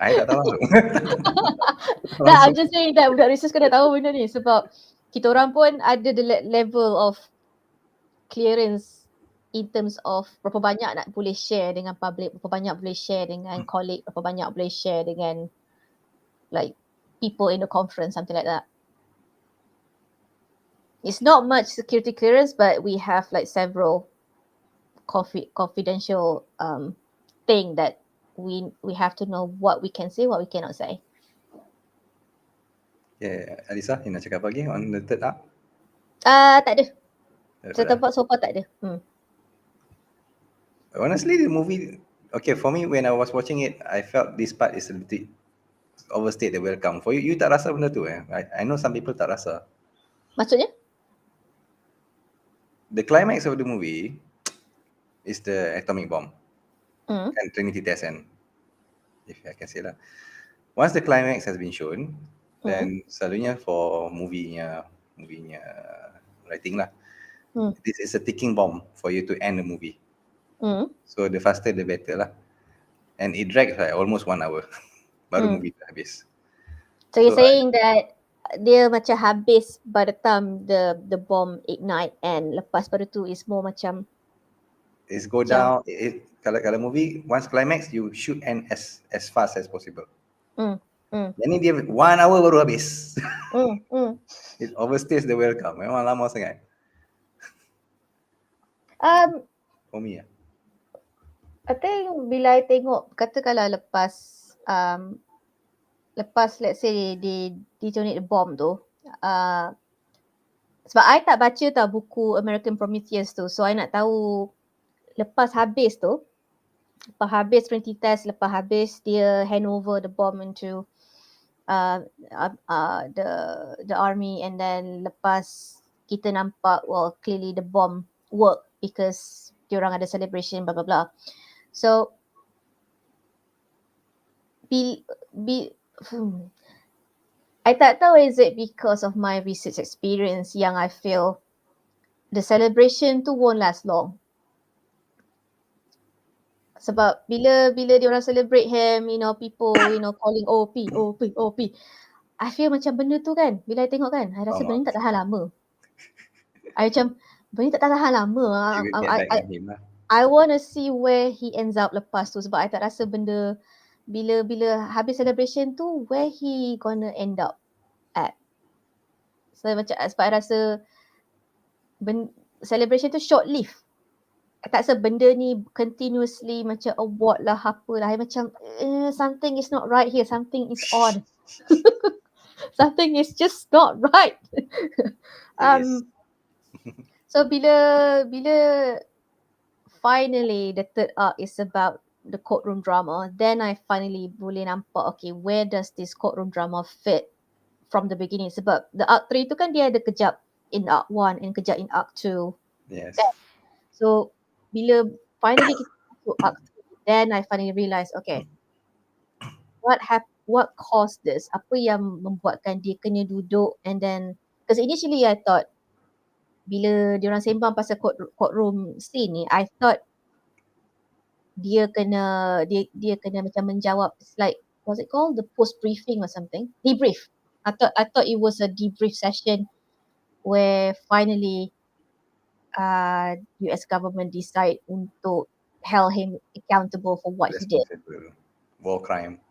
I tak tahu langsung. Tak, I'm just saying that budak research kena tahu benda ni. Sebab kita orang pun ada the level of clearance in terms of berapa banyak nak boleh share dengan public, berapa banyak boleh share dengan colleague, berapa banyak boleh share dengan like people in the conference, something like that. It's not much security clearance, but we have like several confidential thing that we have to know what we can say, what we cannot say. Yeah, Alisa, you nak cakap apa lagi on the third arc? Tak ada. Saya tempat so far tak ada. Honestly, the movie, okay, for me when I was watching it, I felt this part is a bit overstayed the welcome. For you tak rasa benda tu I know some people tak rasa. Maksudnya? The climax of the movie is the atomic bomb. And Trinity test kan, if I can say that. Once the climax has been shown, then selalunya for movie-nya writing lah, this is a ticking bomb for you to end the movie. So the faster the better lah. And it drags like almost 1 hour baru movie tu habis. So you're saying that dia macam habis by the time the bomb ignite, and lepas pada tu is more macam it's go down. Kalau movie once climax you shoot end as fast as possible. Jadi dia 1 hour baru habis. It overstays the welcome. Memang lama sangat. For me I think bila I tengok, katakanlah lepas let's say they detonate the bomb tu, sebab I tak baca tau buku American Prometheus tu, so I nak tahu lepas habis Trinity test, lepas habis dia hand over the bomb into the army, and then lepas kita nampak, well, clearly the bomb work because diorang ada celebration blah blah blah. So I tak tahu is it because of my research experience yang I feel the celebration tu won't last long. Sebab bila diorang celebrate him, people, calling OP. I feel macam benda tu kan, bila I tengok kan, I rasa benda ni tak tahan lama. I macam, benda ni tak tahan lama. I want to see where he ends up lepas tu, sebab I tak rasa benda bila habis celebration tu, where he gonna end up at. So macam, sebab I rasa celebration tu short lived. I tak rasa benda ni continuously macam award lah, apa lah. I macam, something is not right here, something is odd. Something is just not right. So bila finally the third arc is about the courtroom drama, then I finally boleh nampak, okay, where does this courtroom drama fit from the beginning. Sebab the arc 3 tu kan dia ada kejap in arc 1 and kejap in arc 2. Yes. So bila finally kita masuk arc 3, then I finally realise, okay, what caused this? Apa yang membuatkan dia kena duduk, and then because initially I thought bila diorang sembang pasal courtroom scene ni, I thought dia kena macam menjawab, it's like, what's it called, the post briefing or something, debrief. I thought it was a debrief session where finally US government decide untuk held him accountable for what he did. War crime.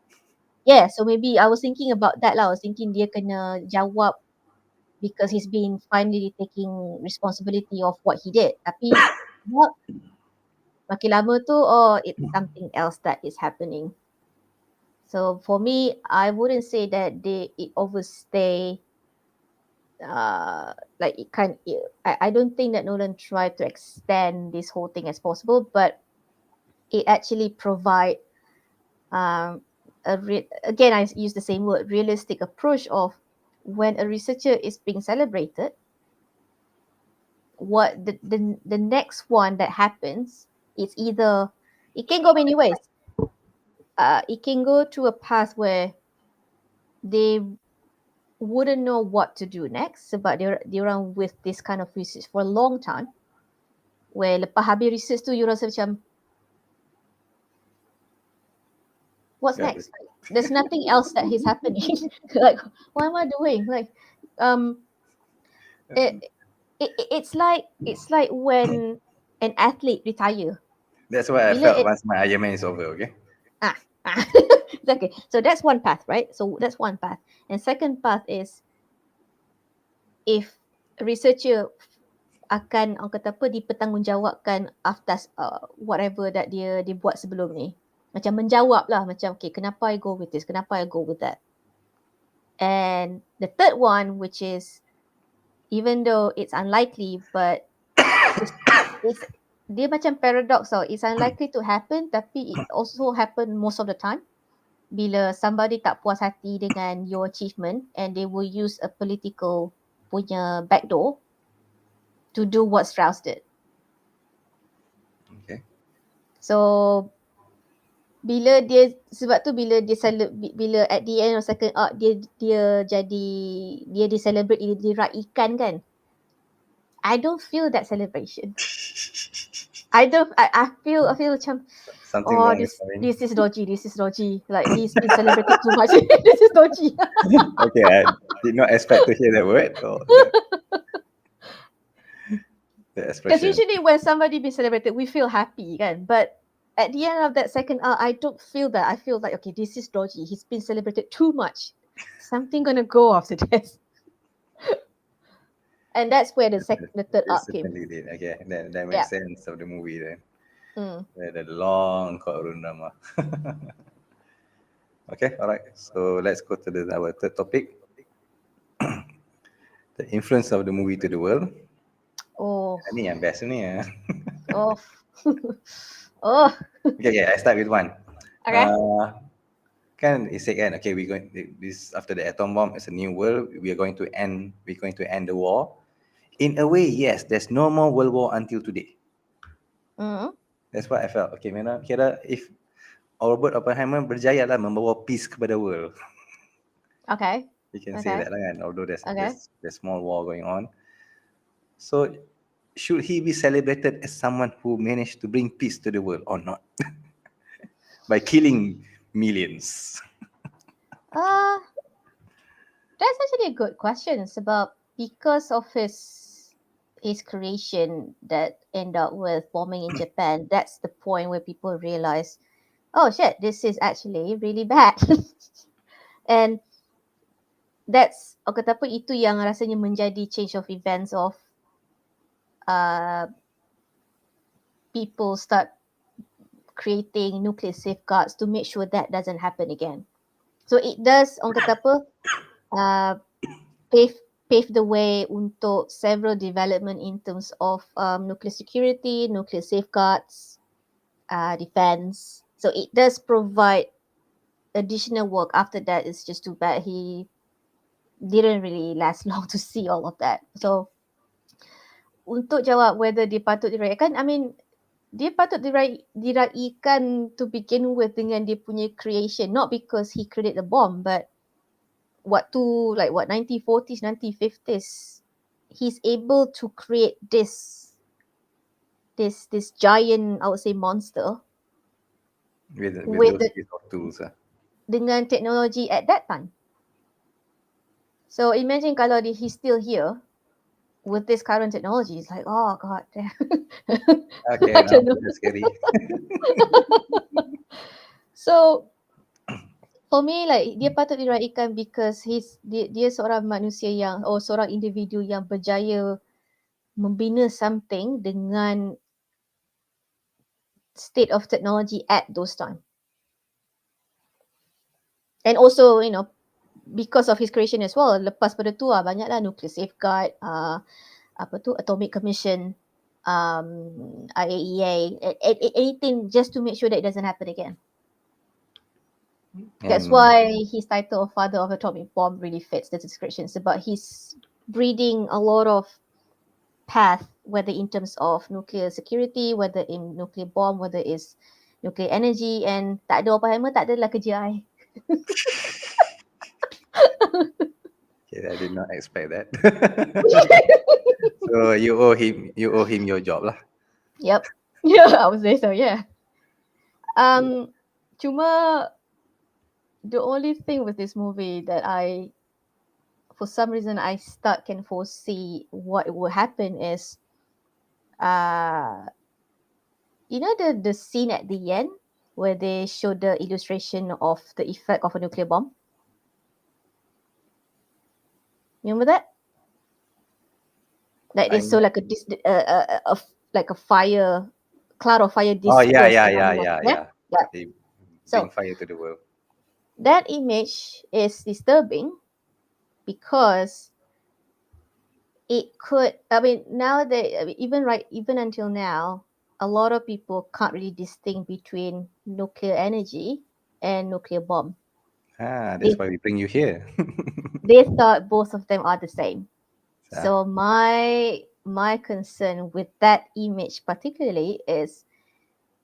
Yeah, so maybe I was thinking about that lah. I was thinking dia kena jawab because he's been finally taking responsibility of what he did. Tapi makin lama tu, it's something else that is happening. So for me, I wouldn't say that it overstay. Like it can't. I don't think that Nolan tried to extend this whole thing as possible, but it actually provide again, I use the same word, realistic approach of when a researcher is being celebrated, what the next one that happens, it's either, it can go many ways. It can go to a path where they wouldn't know what to do next sebab dia orang with this kind of research for a long time, where lepas habis research tu you rasa macam, what's next? Like, there's nothing else that is happening. Like, what am I doing? Like, it's like when an athlete retire. That's what I Bila felt once my Iron Man is over. Okay. ah, ah. Okay, so that's one path, right? So that's one path. And second path is if researcher akan orang kata apa dipertanggungjawabkan atas whatever that dia buat sebelum ni. Macam menjawab lah macam okay, kenapa I go with this? Kenapa I go with that? And the third one, which is even though it's unlikely, but it's dia macam paradox tau. It's unlikely to happen, tapi it also happen most of the time. Bila somebody tak puas hati dengan your achievement and they will use a political punya backdoor to do what Strauss did. Okay. So bila dia sebab tu bila at the end of second arc dia celebrate, dia diraikan kan. I don't feel that celebration. I feel macam Something wrong with this is dodgy. Like he's been celebrated too much. This is dodgy. Okay, I did not expect to hear that word. The Because expression. usually when somebody been celebrated, we feel happy, kan? But at the end of that second arc, I don't feel that. I feel like, okay, this is dodgy. He's been celebrated too much. Something gonna go after this. And that's where the third arc came. Certainly did. Okay, that makes sense of the movie then. The long courtroom drama. Okay, all right. So let's go to our third topic. The influence of the movie to the world. Oh. Ini yang best ni ya. Oh. Oh. Okay, I start with one. Okay. Kan it said kan, okay, we going this after the atom bomb, it's a new world. We're going to end the war. In a way, yes, there's no more world war until today. That's what I felt. Okay, memang kira if Robert Oppenheimer berjaya lah membawa peace kepada world. Okay. You can say that lah kan, although there's small war going on. So should he be celebrated as someone who managed to bring peace to the world or not? By killing millions. That's actually a good question. Sebab because of his creation that end up with bombing in Japan, that's the point where people realize, oh shit, this is actually really bad. And that's kata apa, itu yang rasanya menjadi change of events of people start creating nuclear safeguards to make sure that doesn't happen again. So it does orang kata apa, pave the way untuk several development in terms of nuclear security, nuclear safeguards, defense. So it does provide additional work. After that, it's just too bad he didn't really last long to see all of that. So untuk jawab whether dia patut diraikan, I mean, dia patut diraikan to begin with dengan dia punya creation, not because he created the bomb, but waktu 1940s, 1950s, he's able to create this giant, I would say, monster with those piece of tools. Dengan technology at that time. So imagine kalau he's still here with this current technology, it's like, oh god damn. Okay, now that's scary. So for me, like, dia patut diraikan because dia seorang manusia seorang individu yang berjaya membina something dengan state of technology at those time. And also, you know, because of his creation as well, lepas pada tu banyaklah nuclear safeguard, atomic commission, IAEA, anything just to make sure that it doesn't happen again. That's why his title of father of atomic bomb really fits the description. It's about he's breeding a lot of path, whether in terms of nuclear security, whether in nuclear bomb, whether it's nuclear energy, and tak ada Oppenheimer, tak adalah kerja I. Okay, I did not expect that. So you owe him your job lah. Yep. Yeah, I would say so, yeah. Cuma the only thing with this movie that for some reason can foresee what will happen is you know the scene at the end where they show the illustration of the effect of a nuclear bomb? Remember that? Like they I'm. saw like like a fire, cloud of fire Oh yeah, dispersed yeah, yeah, around the, yeah, yeah? yeah. Yeah. They bring So fire to the world. that image is disturbing because it could, I mean, nowadays, I mean, even until now, a lot of people can't really distinguish between nuclear energy and nuclear bomb. That's They why we bring you here. they thought both of them are the same. Ah, So my concern with that image particularly is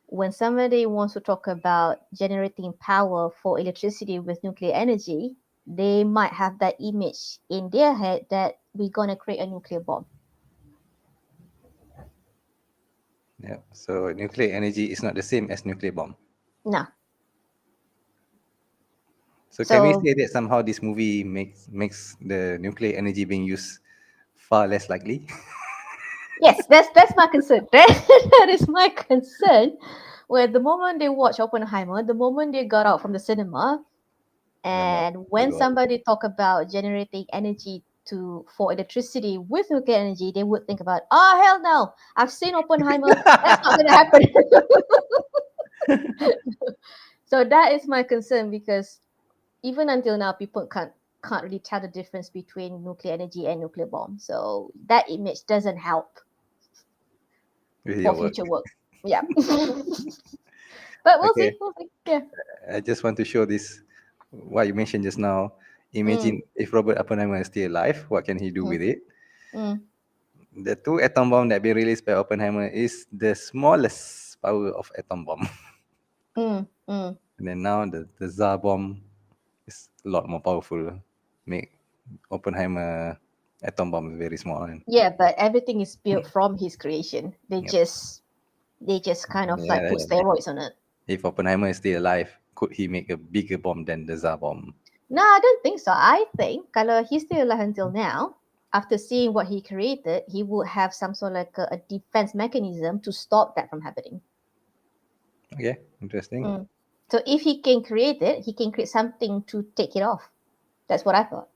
when somebody wants to talk about generating power for electricity with nuclear energy, they might have that image in their head that we're gonna create a nuclear bomb. yeah. So nuclear energy is not the same as nuclear bomb. No. So can we So say that somehow this movie makes the nuclear energy being used far less likely? yes, that's my concern. That is my concern. Where the moment they watch Oppenheimer, the moment they got out from the cinema, Alamak, and oh when God. somebody talk about generating energy to for electricity with nuclear energy, they would think about, oh hell no, I've seen Oppenheimer. That's not gonna happen. So that is my concern because even until now, people can't really tell the difference between nuclear energy and nuclear bomb. So that image doesn't help With for your work. future work. Yeah. But we'll see. Okay. We'll see. Yeah. I just want to show this what you mentioned just now. Mm, Imagine if Robert Oppenheimer is still alive, what can he do mm, with it? mm, The two atom bomb that been released by Oppenheimer is the smallest power of atom bomb. mm. And then now the Tsar bomb is a lot more powerful. Make Oppenheimer atom bomb very small. And Yeah, but everything is built from his creation. yep. They just kind of like Yeah, put steroids on it. if Oppenheimer is still alive, could he make a bigger bomb than the Tsar bomb? No, I don't think so. I think kalau he's still alive until now, after seeing what he created, he would have some sort of like a defense mechanism to stop that from happening. Okay, interesting. Mm. So if he can create it, he can create something to take it off. That's what I thought.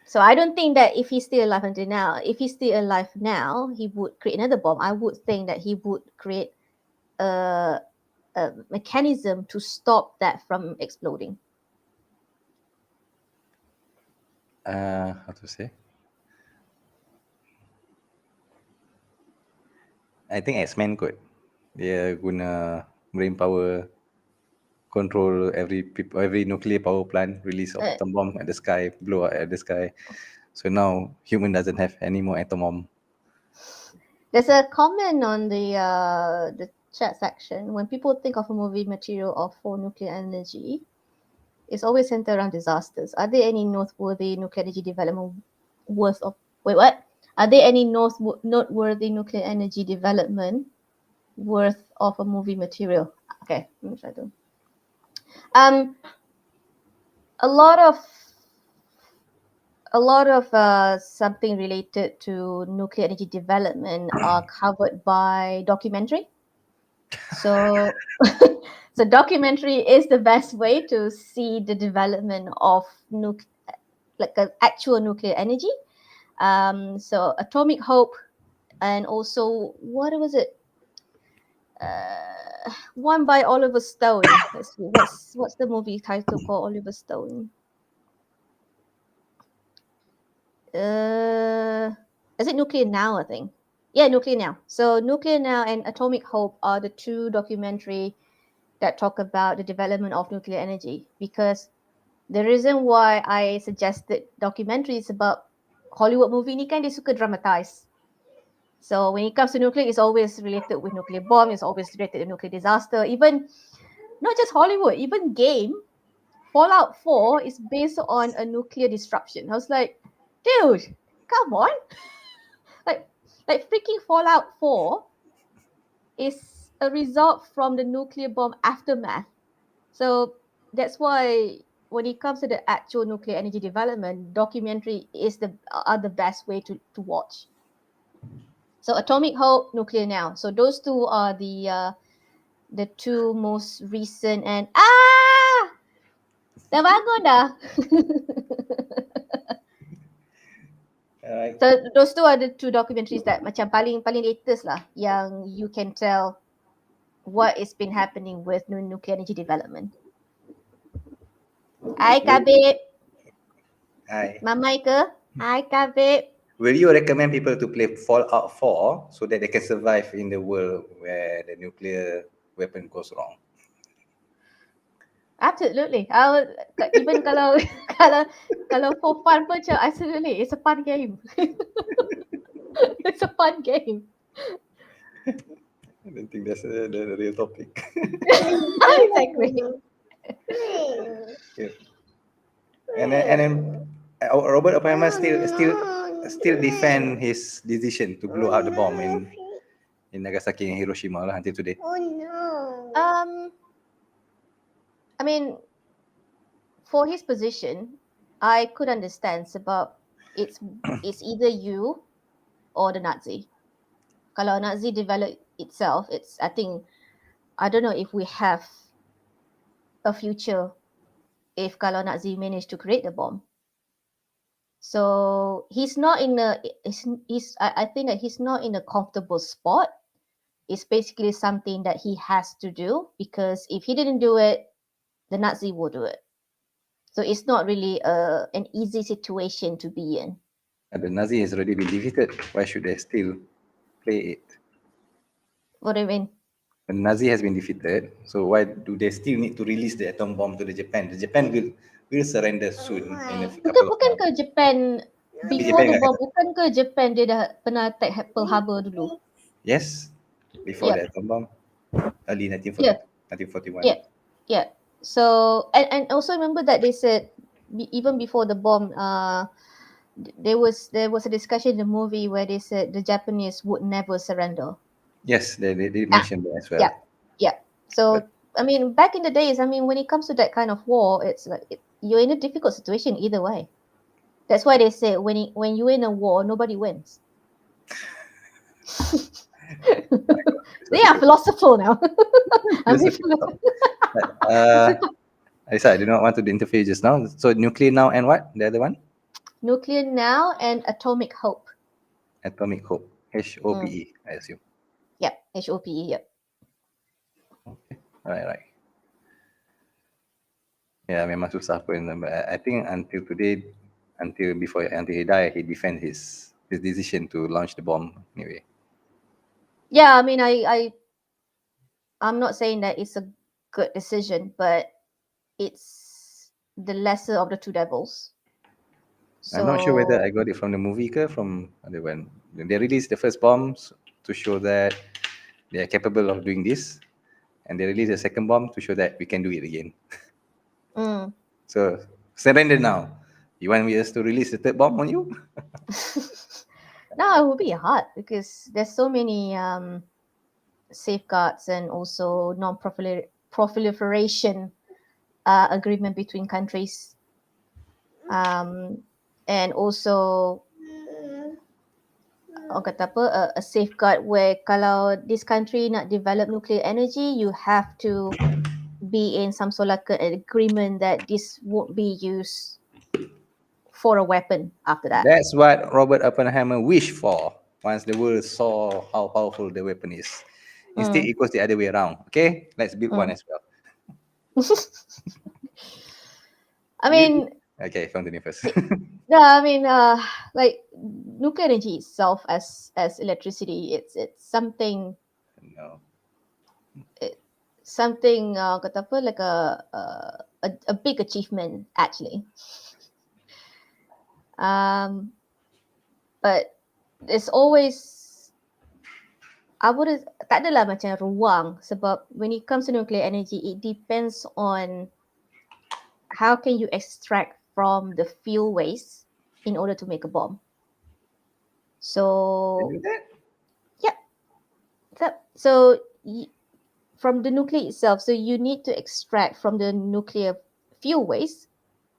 So I don't think that if he's still alive until now, if he's still alive now, he would create another bomb. I would think that he would create a, a mechanism to stop that from exploding. How to say? I think X-Men could. Dia guna brain power control every nuclear power plant, release of Uh, atom bomb at the sky, blow up at the sky. So now human doesn't have any more atom bomb. there's a comment on the chat section. When people think of a movie material of for nuclear energy, it's always centered around disasters. Are there any noteworthy nuclear energy development worth of wait what? Are there any noteworthy nuclear energy development worth of a movie material? Okay, let me try to. Um, a lot of something related to nuclear energy development are covered by documentary. So, so documentary is the best way to see the development of like an actual nuclear energy. So Atomic Hope, and also what was it? One by Oliver Stone. Let's see, what's the movie title called? Oliver Stone. Is it Nuclear Now? I think. Yeah, Nuclear Now. So Nuclear Now and Atomic Hope are the two documentary that talk about the development of nuclear energy. Because the reason why I suggested documentaries about Hollywood movie ni kan dia suka dramatize. So when it comes to nuclear, it's always related with nuclear bomb. It's always related to nuclear disaster. Even not just Hollywood, even game Fallout 4 is based on a nuclear disruption. I was like, dude, come on. like like freaking Fallout 4 is a result from the nuclear bomb aftermath. So that's why when it comes to the actual nuclear energy development, documentary is the best way to watch. So Atomic Hope, Nuclear Now. So those two are the two most recent and dah bangun dah. Alright. So those two are the two documentaries that macam paling latest lah, yang you can tell what is been happening with nuclear energy development. Hai Kabib. Hi. Mamai ke? Hai Kabib. Will you recommend people to play Fallout 4 so that they can survive in the world where the nuclear weapon goes wrong? Absolutely. Even kalau for fun pun macam absolutely, it's a fun game. It's a fun game. I don't think that's the real topic. Exactly. Yeah. And then Robert Oppenheimer still defend his decision to blow out the bomb in Nagasaki and Hiroshima until today. I mean, for his position, I could understand sebab it's either you or the Nazi. Kalau Nazi develop itself, I don't know if we have a future if kalau Nazi managed to create the bomb. So he's not in a I think that he's not in a comfortable spot. It's basically something that he has to do because if he didn't do it, the Nazi will do it. So it's not really an easy situation to be in. The Nazi has already been defeated. Why should they still play it? What do you mean? The Nazi has been defeated, so why do they still need to release the atom bomb to the Japan? The Japan will surrender soon in a couple of Bukan months. ke Japan before the bomb? Bukan ke Japan dia dah pernah attack Pearl Harbor dulu? Yes, before the atom bomb, early 1941. Yeah. So and also remember that they said even before the bomb, there was a discussion in the movie where they said the Japanese would never surrender. Yes, they did mention that as well. Yeah. So I mean, back in the days, I mean, when it comes to that kind of war, it's like you're in a difficult situation either way. That's why they say when you're in a war, nobody wins. They are philosophical now. Alisa, I do not want to interfere just now. So Nuclear Now and what? The other one? Nuclear Now and Atomic Hope. Atomic Hope. HOPE, I assume. Yep, HOPE, yep. Okay. Right. Yeah, memang susah pun. I think until today, until he died, he defend his decision to launch the bomb anyway. Yeah, I mean, I'm not saying that it's a good decision, but it's the lesser of the two devils. So, I'm not sure whether I got it from the movie or from other one. They released the first bombs to show that they are capable of doing this, and they released the second bomb to show that we can do it again. So surrender now. You want us to release the third bomb on you? No, it would be hard because there's so many safeguards and also non-proliferation agreement between countries, and also a safeguard where kalau this country nak develop nuclear energy, you have to be in some sort of like an agreement that this won't be used for a weapon after that. That's what Robert Oppenheimer wished for once the world saw how powerful the weapon is. Instead, it goes the other way around. Okay, let's build one as well. I mean, okay, continue first. I mean, like nuclear energy itself as electricity, it's something. No. Something kata apa, like a big achievement actually. But there's always tak adalah macam ruang sebab when it comes to nuclear energy, it depends on how can you extract from the fuel waste in order to make a bomb. So yeah, so from the nuclear itself, so you need to extract from the nuclear fuel waste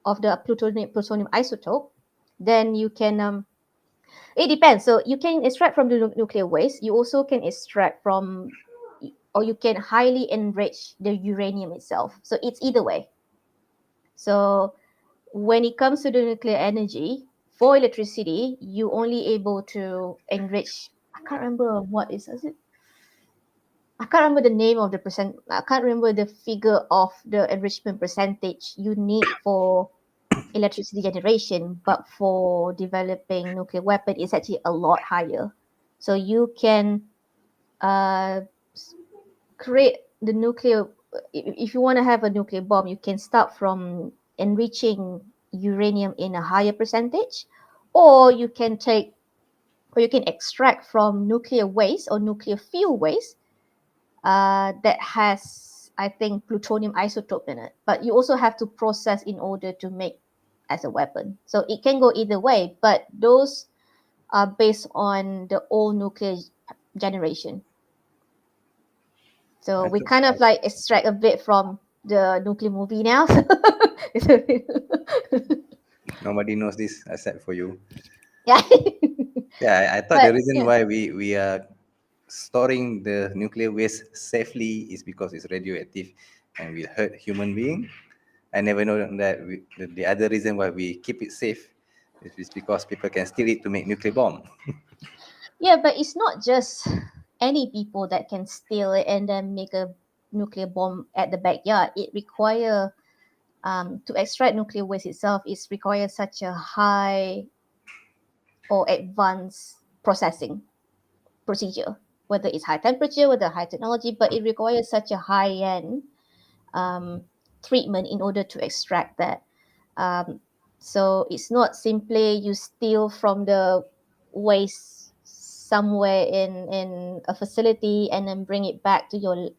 of the plutonium isotope, then you can It depends. So you can extract from the nuclear waste. You also can extract from, or you can highly enrich the uranium itself. So it's either way. So when it comes to the nuclear energy, for electricity, you only able to enrich. I can't remember what is it. I can't remember the name of the percent. I can't remember the figure of the enrichment percentage you need for electricity generation, but for developing nuclear weapon, it's actually a lot higher. So you can uh, create the nuclear. If you want to have a nuclear bomb, you can start from enriching uranium in a higher percentage, or you can take, or you can extract from nuclear waste or nuclear fuel waste that has, I think, plutonium isotope in it. But you also have to process in order to make as a weapon. So it can go either way, but those are based on the old nuclear generation. So I we thought, kind of like extract a bit from the nuclear movie now. nobody knows this except for you. Yeah. Yeah, I thought the But reason yeah. why we are storing the nuclear waste safely is because it's radioactive and will hurt human being. I never know that the other reason why we keep it safe is because people can steal it to make nuclear bomb. Yeah, but it's not just any people that can steal it and then make a nuclear bomb at the backyard. It require to extract nuclear waste itself is requires such a high or advanced processing procedure, whether it's high temperature, whether high technology, but it requires such a high end um, treatment in order to extract that. Um, so it's not simply you steal from the waste somewhere in a facility and then bring it back to your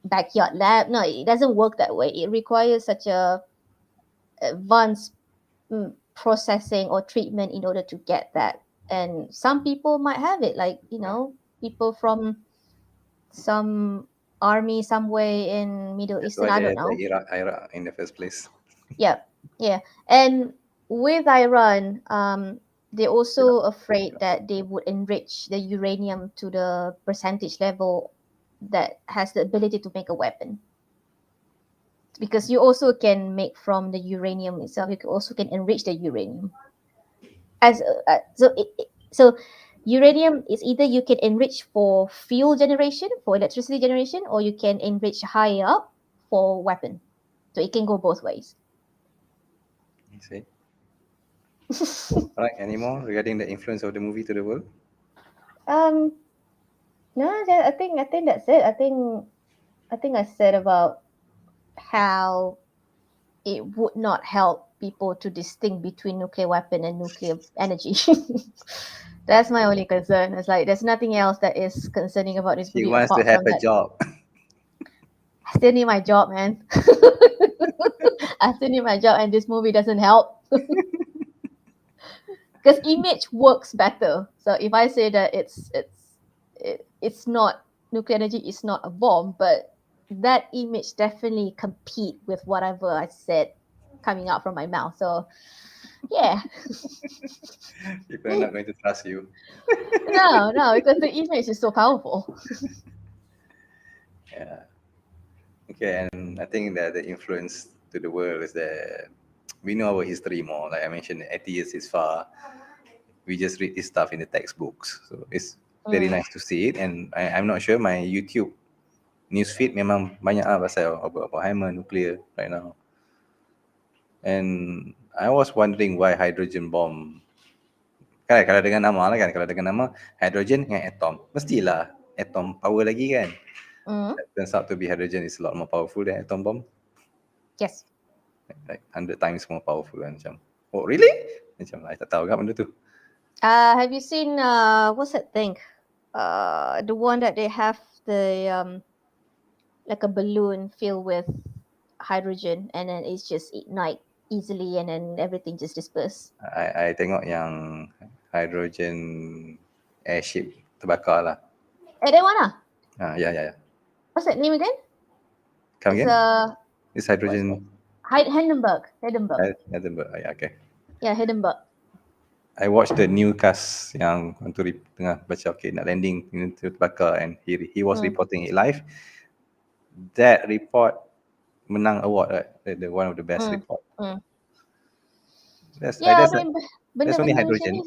backyard lab. No, it doesn't work that way. It requires such a advanced processing or treatment in order to get that. And some people might have it, like, people from some army somewhere in Middle That's Eastern, why I they don't attack know. Iraq in the first place. Yeah, yeah. And with Iran, they're Iraq, also afraid Iraq. that they would enrich the uranium to the percentage level that has the ability to make a weapon. Because you also can make from the uranium itself, you also can enrich the uranium. So uranium is either you can enrich for fuel generation, for electricity generation, or you can enrich higher up for weapon. So it can go both ways. You see? Right, any more regarding the influence of the movie to the world? um no, I think that's it. I think I said about how it would not help people to distinct between nuclear weapon and nuclear energy. That's my only concern. It's like there's nothing else that is concerning about this She movie wants to apart have from a that. job. I still need my job, man. I still need my job, and this movie doesn't help because image works better. So if I say that it's not nuclear energy, it's not a bomb, but that image definitely compete with whatever I said coming out from my mouth. So yeah, People are not going to trust you. no, because the image is so powerful. Yeah. Okay, and I think that the influence to the world is that we know our history more. Like I mentioned, 80 years is far. We just read this stuff in the textbooks. So it's very Mm, nice to see it. And I'm not sure my YouTube newsfeed memang banyak pasal Oppenheimer nuclear right now. And I was wondering why hydrogen bomb. Kan kalau dengan nama lah kan, kalau dengan nama hydrogen dengan atom, mestilah atom power lagi kan. mm, Turns out to be hydrogen is a lot more powerful than atom bomb. yes. Like 100 times more powerful kan macam. Oh really? Macam I tak tahu kan benda tu. Have you seen what's that thing? The one that they have the like a balloon filled with hydrogen and then it's just ignite easily and then everything just disperse. I tengok yang hydrogen airship terbakar lah. That one ah. Ya ya ya. What's that name again? Come It's again? a It's what's that? hydrogen Hindenburg. Hindenburg. Edinburgh. Oh, yeah, okay. Yeah, Hindenburg. I watched the new cast yang untuk tengah baca okay nak landing into terbakar and he was reporting it live. That report menang award, right? The one of the best report. That's Yeah, I that's mean, that's only benda-benda macam hydrogen. ni,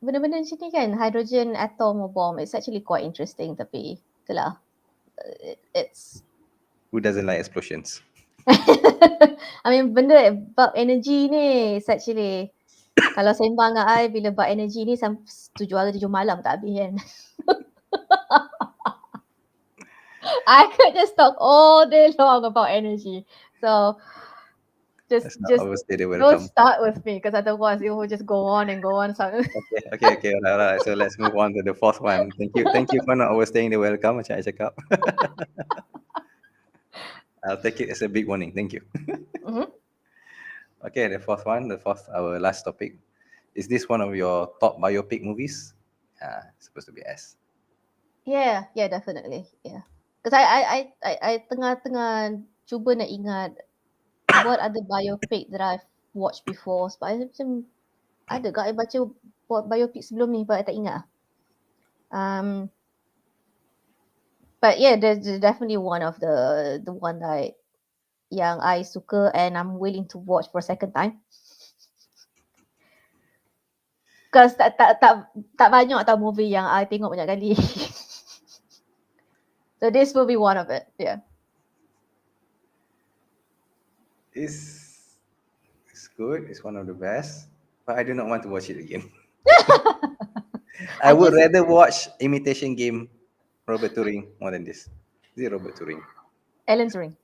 benda-benda macam ni kan, hydrogen atom or bomb, it's actually quite interesting. Tapi itulah, it's Who doesn't like explosions? I mean, benda bab energy ni is actually, kalau sembang dengan I bila bab energy ni sampai 7 hari 7 malam tak habis kan. I could just talk all day long about energy. So just Overstay the don't welcome. start with me because otherwise it will just go on and go on. Okay. Alright. So let's move on to the fourth one. Thank you for not overstaying the welcome, macam I cakap. I'll take it as a big warning. Thank you. Okay, the fourth, our last topic. Is this one of your top biopic movies? Supposed to be S. Yeah, definitely. Yeah. Because I tengah cuba nak ingat what other biopic that I've watched before. Sebab I macam ada ke I baca biopic sebelum ni, but I tak ingat. But yeah, there's definitely one of the one that yang I suka and I'm willing to watch for a second time. Because tak banyak tau movie yang I tengok banyak kali. So this will be one of it. Yeah. It's good. It's one of the best, but I do not want to watch it again. I would rather watch Imitation Game, Robert Turing, more than this. Is it Robert Turing? Alan Turing.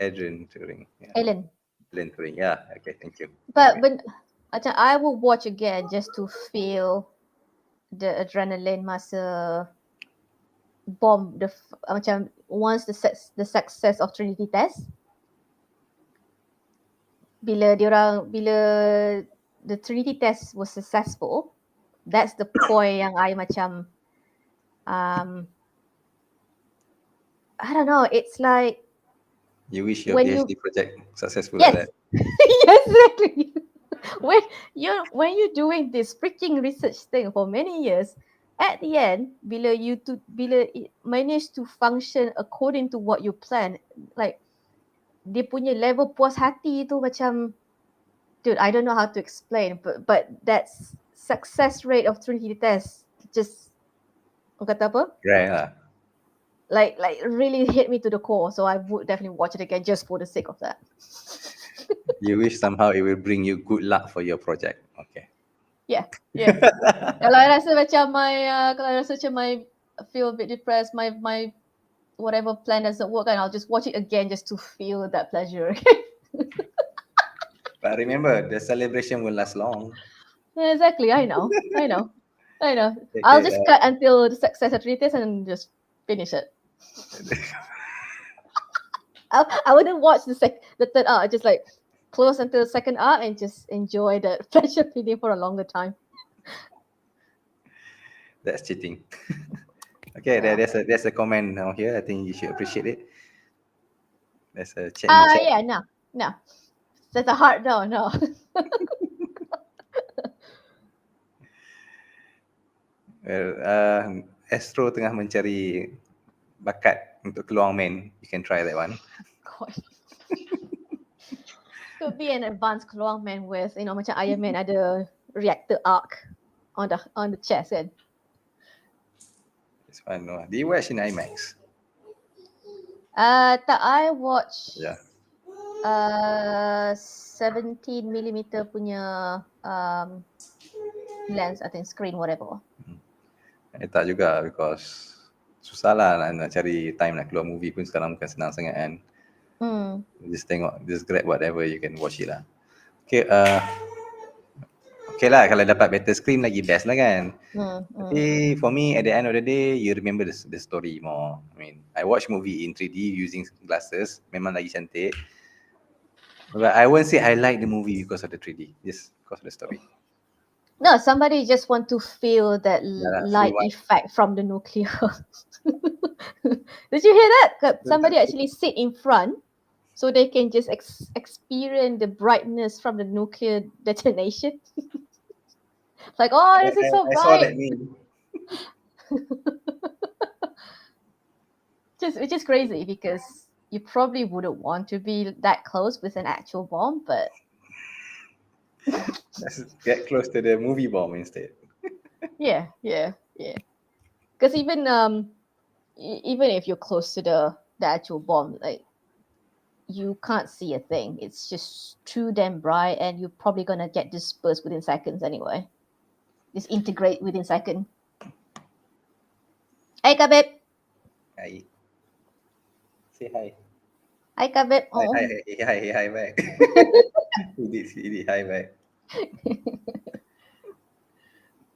Adrian Turing. Yeah. Alan Turing. Yeah. Okay. Thank you. But macam I will watch again just to feel the adrenaline masa bomb macam once the success of Trinity test. Bila the Trinity test was successful, that's the point yang I macam I don't know, it's like you wish your PhD project successful. Yes. Like that. Exactly. When you're doing this freaking research thing for many years, at the end, bila it manage to function according to what you plan, like dia punya level puas hati tu macam, dude, I don't know how to explain, but that success rate of Trinity test just, kata apa? Right. Like really hit me to the core. So I would definitely watch it again just for the sake of that. You wish somehow it will bring you good luck for your project. Okay. Yeah. Kalau I rasa macam I feel a bit depressed, my whatever plan doesn't work, and I'll just watch it again just to feel that pleasure. But remember, the celebration will last long. Yeah, exactly. I know. I'll just cut until the success of Trinity and just finish it. I wouldn't watch the third arc. I just like close until the second arc and just enjoy the pleasure feeling for a longer time. That's cheating. Okay, there's a comment now here. I think you should appreciate it. There's a chat. Yeah, no. That's a hard no. Well, Astro tengah mencari bakat untuk keluar main. You can try that one. God. Could be an advanced keluar man with, macam Iron Man ada reactor arc on the chest kan. This one, no. Do you watch in IMAX? Tak, I watch. Yeah. 17mm punya lens, I think, screen, whatever. Tak juga, because susah lah nak cari time nak keluar movie pun sekarang bukan senang sangat kan. Just grab whatever you can watch it lah. Okay lah, kalau dapat better screen lagi best lah kan. Tapi for me, at the end of the day, you remember the story more. I mean, I watch movie in 3D using glasses, memang lagi cantik. But I won't say I like the movie because of the 3D, just because of the story. No, somebody just want to feel that light effect from the nuclear. Did you hear that? Somebody actually sit in front so they can just experience the brightness from the nuclear detonation. Like, oh, this is so I saw bright. that meme. Which is crazy because you probably wouldn't want to be that close with an actual bomb, but Let's get close to the movie bomb instead. yeah. Because even if you're close to the actual bomb, like you can't see a thing. It's just too damn bright, and you're probably gonna get dispersed within seconds anyway. Disintegrate within second. Hey, Kabib. Hi. Say hi. Hi, Kabib. Hi, Oh. hi, hi, hi, hi back. He did hi back.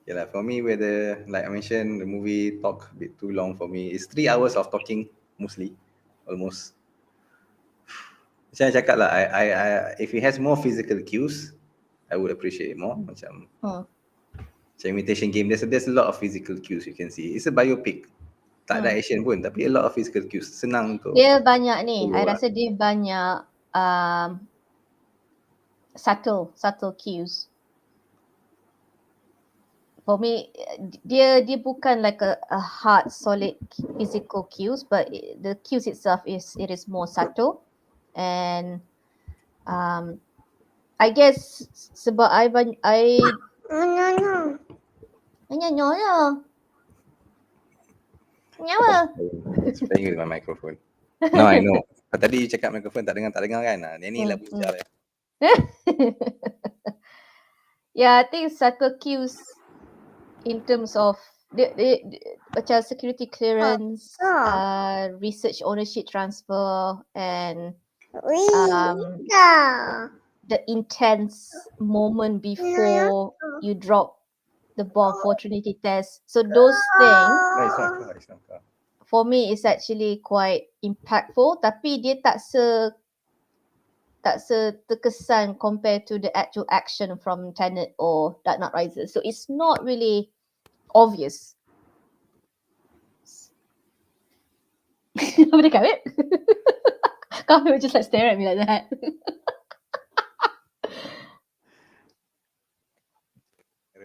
Yeah, like for me, whether like I mentioned, the movie talk a bit too long for me. It's 3 hours of talking mostly, almost. Macam I cakap lah, I if it has more physical cues, I would appreciate it more. Macam imitation game, there's a lot of physical cues you can see. It's a biopic. Tak ada action pun, tapi a lot of physical cues. Senang untuk Dia banyak ni. I follow lah. rasa dia banyak subtle cues. For me, dia bukan like a hard solid physical cues, but the cues itself is more subtle, and I guess sebab I nyanyi lah. Nyawa. It's playing with my microphone. Now I know. Tadi you cakap microphone tak dengar kan? Ni lah bujal. Yeah, I think subtle cues in terms of macam security clearance, research ownership transfer, and the intense moment before you drop the bomb for Trinity test. So those things for me is actually quite impactful, tapi dia tak terkesan compared to the actual action from Tenet or Dark Knight Rises. So it's not really obvious. Apa dia kawin? Kawin would just like stare at me like that.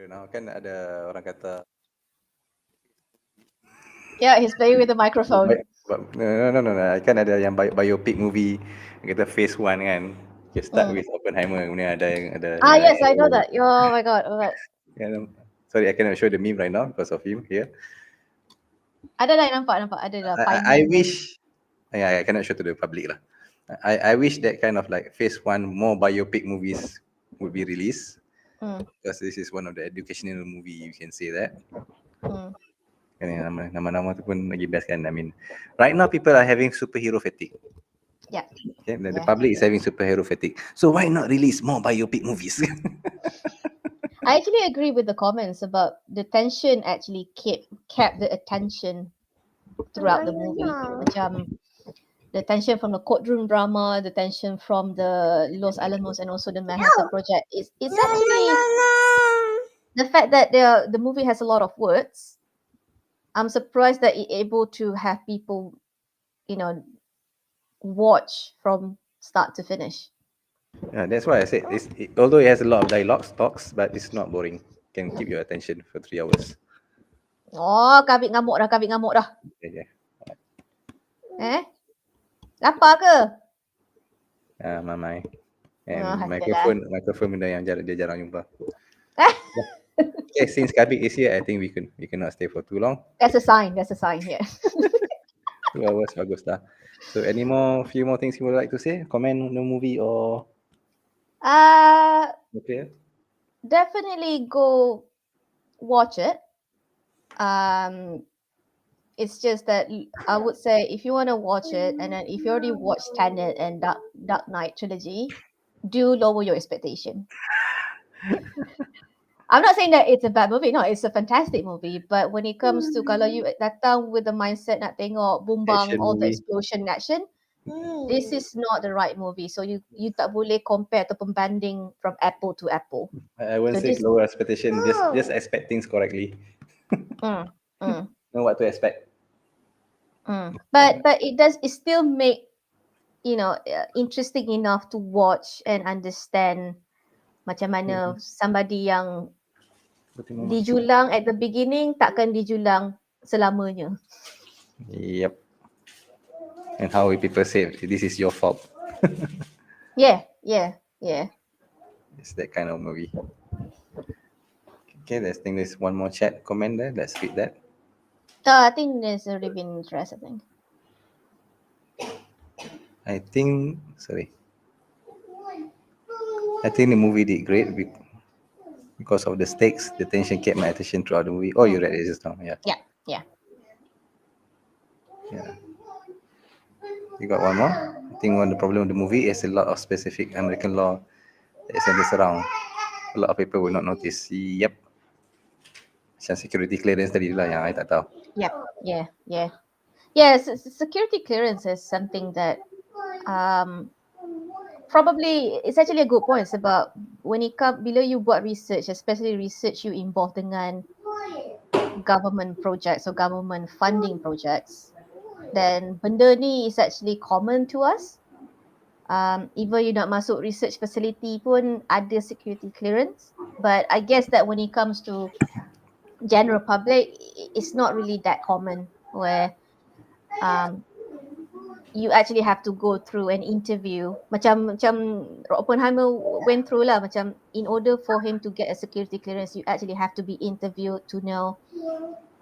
Now kan ada orang kata. Yeah, he's playing with the microphone. No. Kan ada yang biopic movie kata phase 1 kan. Okay, start with Oppenheimer, kemudian ada yang ada. Yes, I know that. Oh my god. Sorry, I cannot show the meme right now because of him here. Ada dah nampak. Ada dah. I wish. I cannot show to the public lah. I wish that kind of like phase 1 more biopic movies would be released. Because this is one of the educational movie, you can say that. Nama-nama tu pun lagi best kan. I mean, right now people are having superhero fatigue. Yeah. Okay, the public is having superhero fatigue. So why not release more biopic movies? I actually agree with the comments about the tension actually kept the attention throughout the movie. Macam the tension from the courtroom drama, the tension from the Los Alamos, and also the Manhattan Project. It's actually the fact that the movie has a lot of words. I'm surprised that it's able to have people, watch from start to finish. Yeah, that's why I said although it has a lot of dialogues, talks, but it's not boring. Can keep your attention for 3 hours. Oh, kabit ngamuk dah. Okay. Lapar ke? Mamai. And microphone benda yang dia jarang jumpa. Okay, since Kabik is here, I think we cannot stay for too long. That's a sign, yeah. 2 hours, bagus dah. So few more things you would like to say? Comment on the movie or? Okay. Definitely go watch it. It's just that I would say if you want to watch it, and then if you already watched Tenet and Dark Knight trilogy, do lower your expectation. I'm not saying that it's a bad movie. No, it's a fantastic movie. But when it comes to kalau you datang with the mindset nak tengok bumbang, all the explosion action, this is not the right movie. So you tak boleh compare atau pembanding from apple to apple. I won't say lower expectation. Just expect things correctly. Know what to expect. But it still make interesting enough to watch and understand macam mana somebody yang Dijulang at the beginning, takkan dijulang selamanya. Yep. And how will people say this is your fault? Yeah. It's that kind of movie. Okay, let's think there's one more chat comment there. Let's read that. I think there's already been addressed, I think. I think the movie did great because of the stakes. The tension kept my attention throughout the movie. Oh, you read it just now. Yeah. Yeah. Yeah. You got one more? I think one of the problem of the movie is a lot of specific American law that is centers around. A lot of people will not notice. Yep. Macam security clearance tadi lah yang I tak tahu. Yep. Yeah. Yes, security clearance is something that probably it's actually a good point. It's about when it comes bila you buat research, especially research you involved dengan government projects or government funding projects, then benda ni is actually common to us. Even you nak masuk research facility pun ada security clearance, but I guess that when it comes to general public, it's not really that common where you actually have to go through an interview. Macam Oppenheimer went through lah. Macam in order for him to get a security clearance, you actually have to be interviewed to know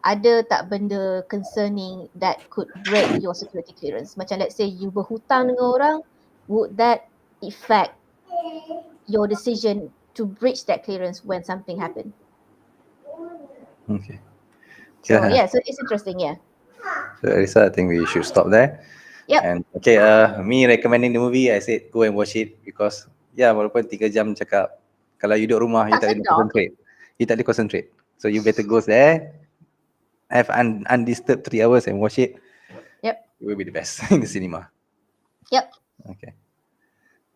ada tak benda concerning that could break your security clearance. Macam let's say you berhutang dengan orang, would that affect your decision to breach that clearance when something happened? Okay. So yeah, so it's interesting, yeah. So Arisa, I think we should stop there. Yep. And okay, me recommending the movie, I said go and watch it because walaupun 3 jam cakap, kalau you duduk rumah, you tak boleh concentrate. You tak boleh concentrate. So you better go there, have undisturbed 3 hours and watch it. Yep. It will be the best in the cinema. Yep. Okay.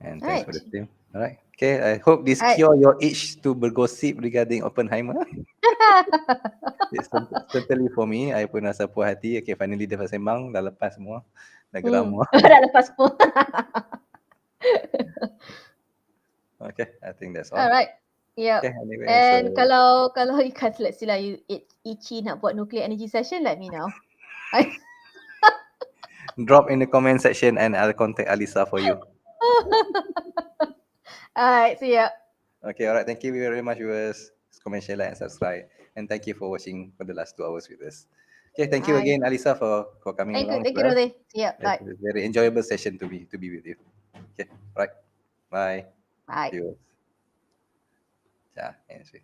And thanks for the stream. All right. Okay, I hope this cure your itch to bergosip regarding Oppenheimer. It's certainly for me. I pun rasa puas hati. Okay, finally dapat sembang. Dah lepas semua. Dah geram semua. Dah lepas semua. Okay, I think that's all. Alright. Yeah. Okay, anyway, and kalau you kata let's say lah you itchy nak buat nuclear energy session, let me know. Drop in the comment section and I'll contact Alisa for you. Alright, see ya. Okay, alright. Thank you very much, viewers. Comment, share, like, and subscribe. And thank you for watching for the last 2 hours with us. Okay, thank you again, Alisa, for coming along. Thank you, Rode. See ya. Bye. It's a very enjoyable session to be with you. Okay, right. Bye. Bye. Viewers. Yeah, anyway.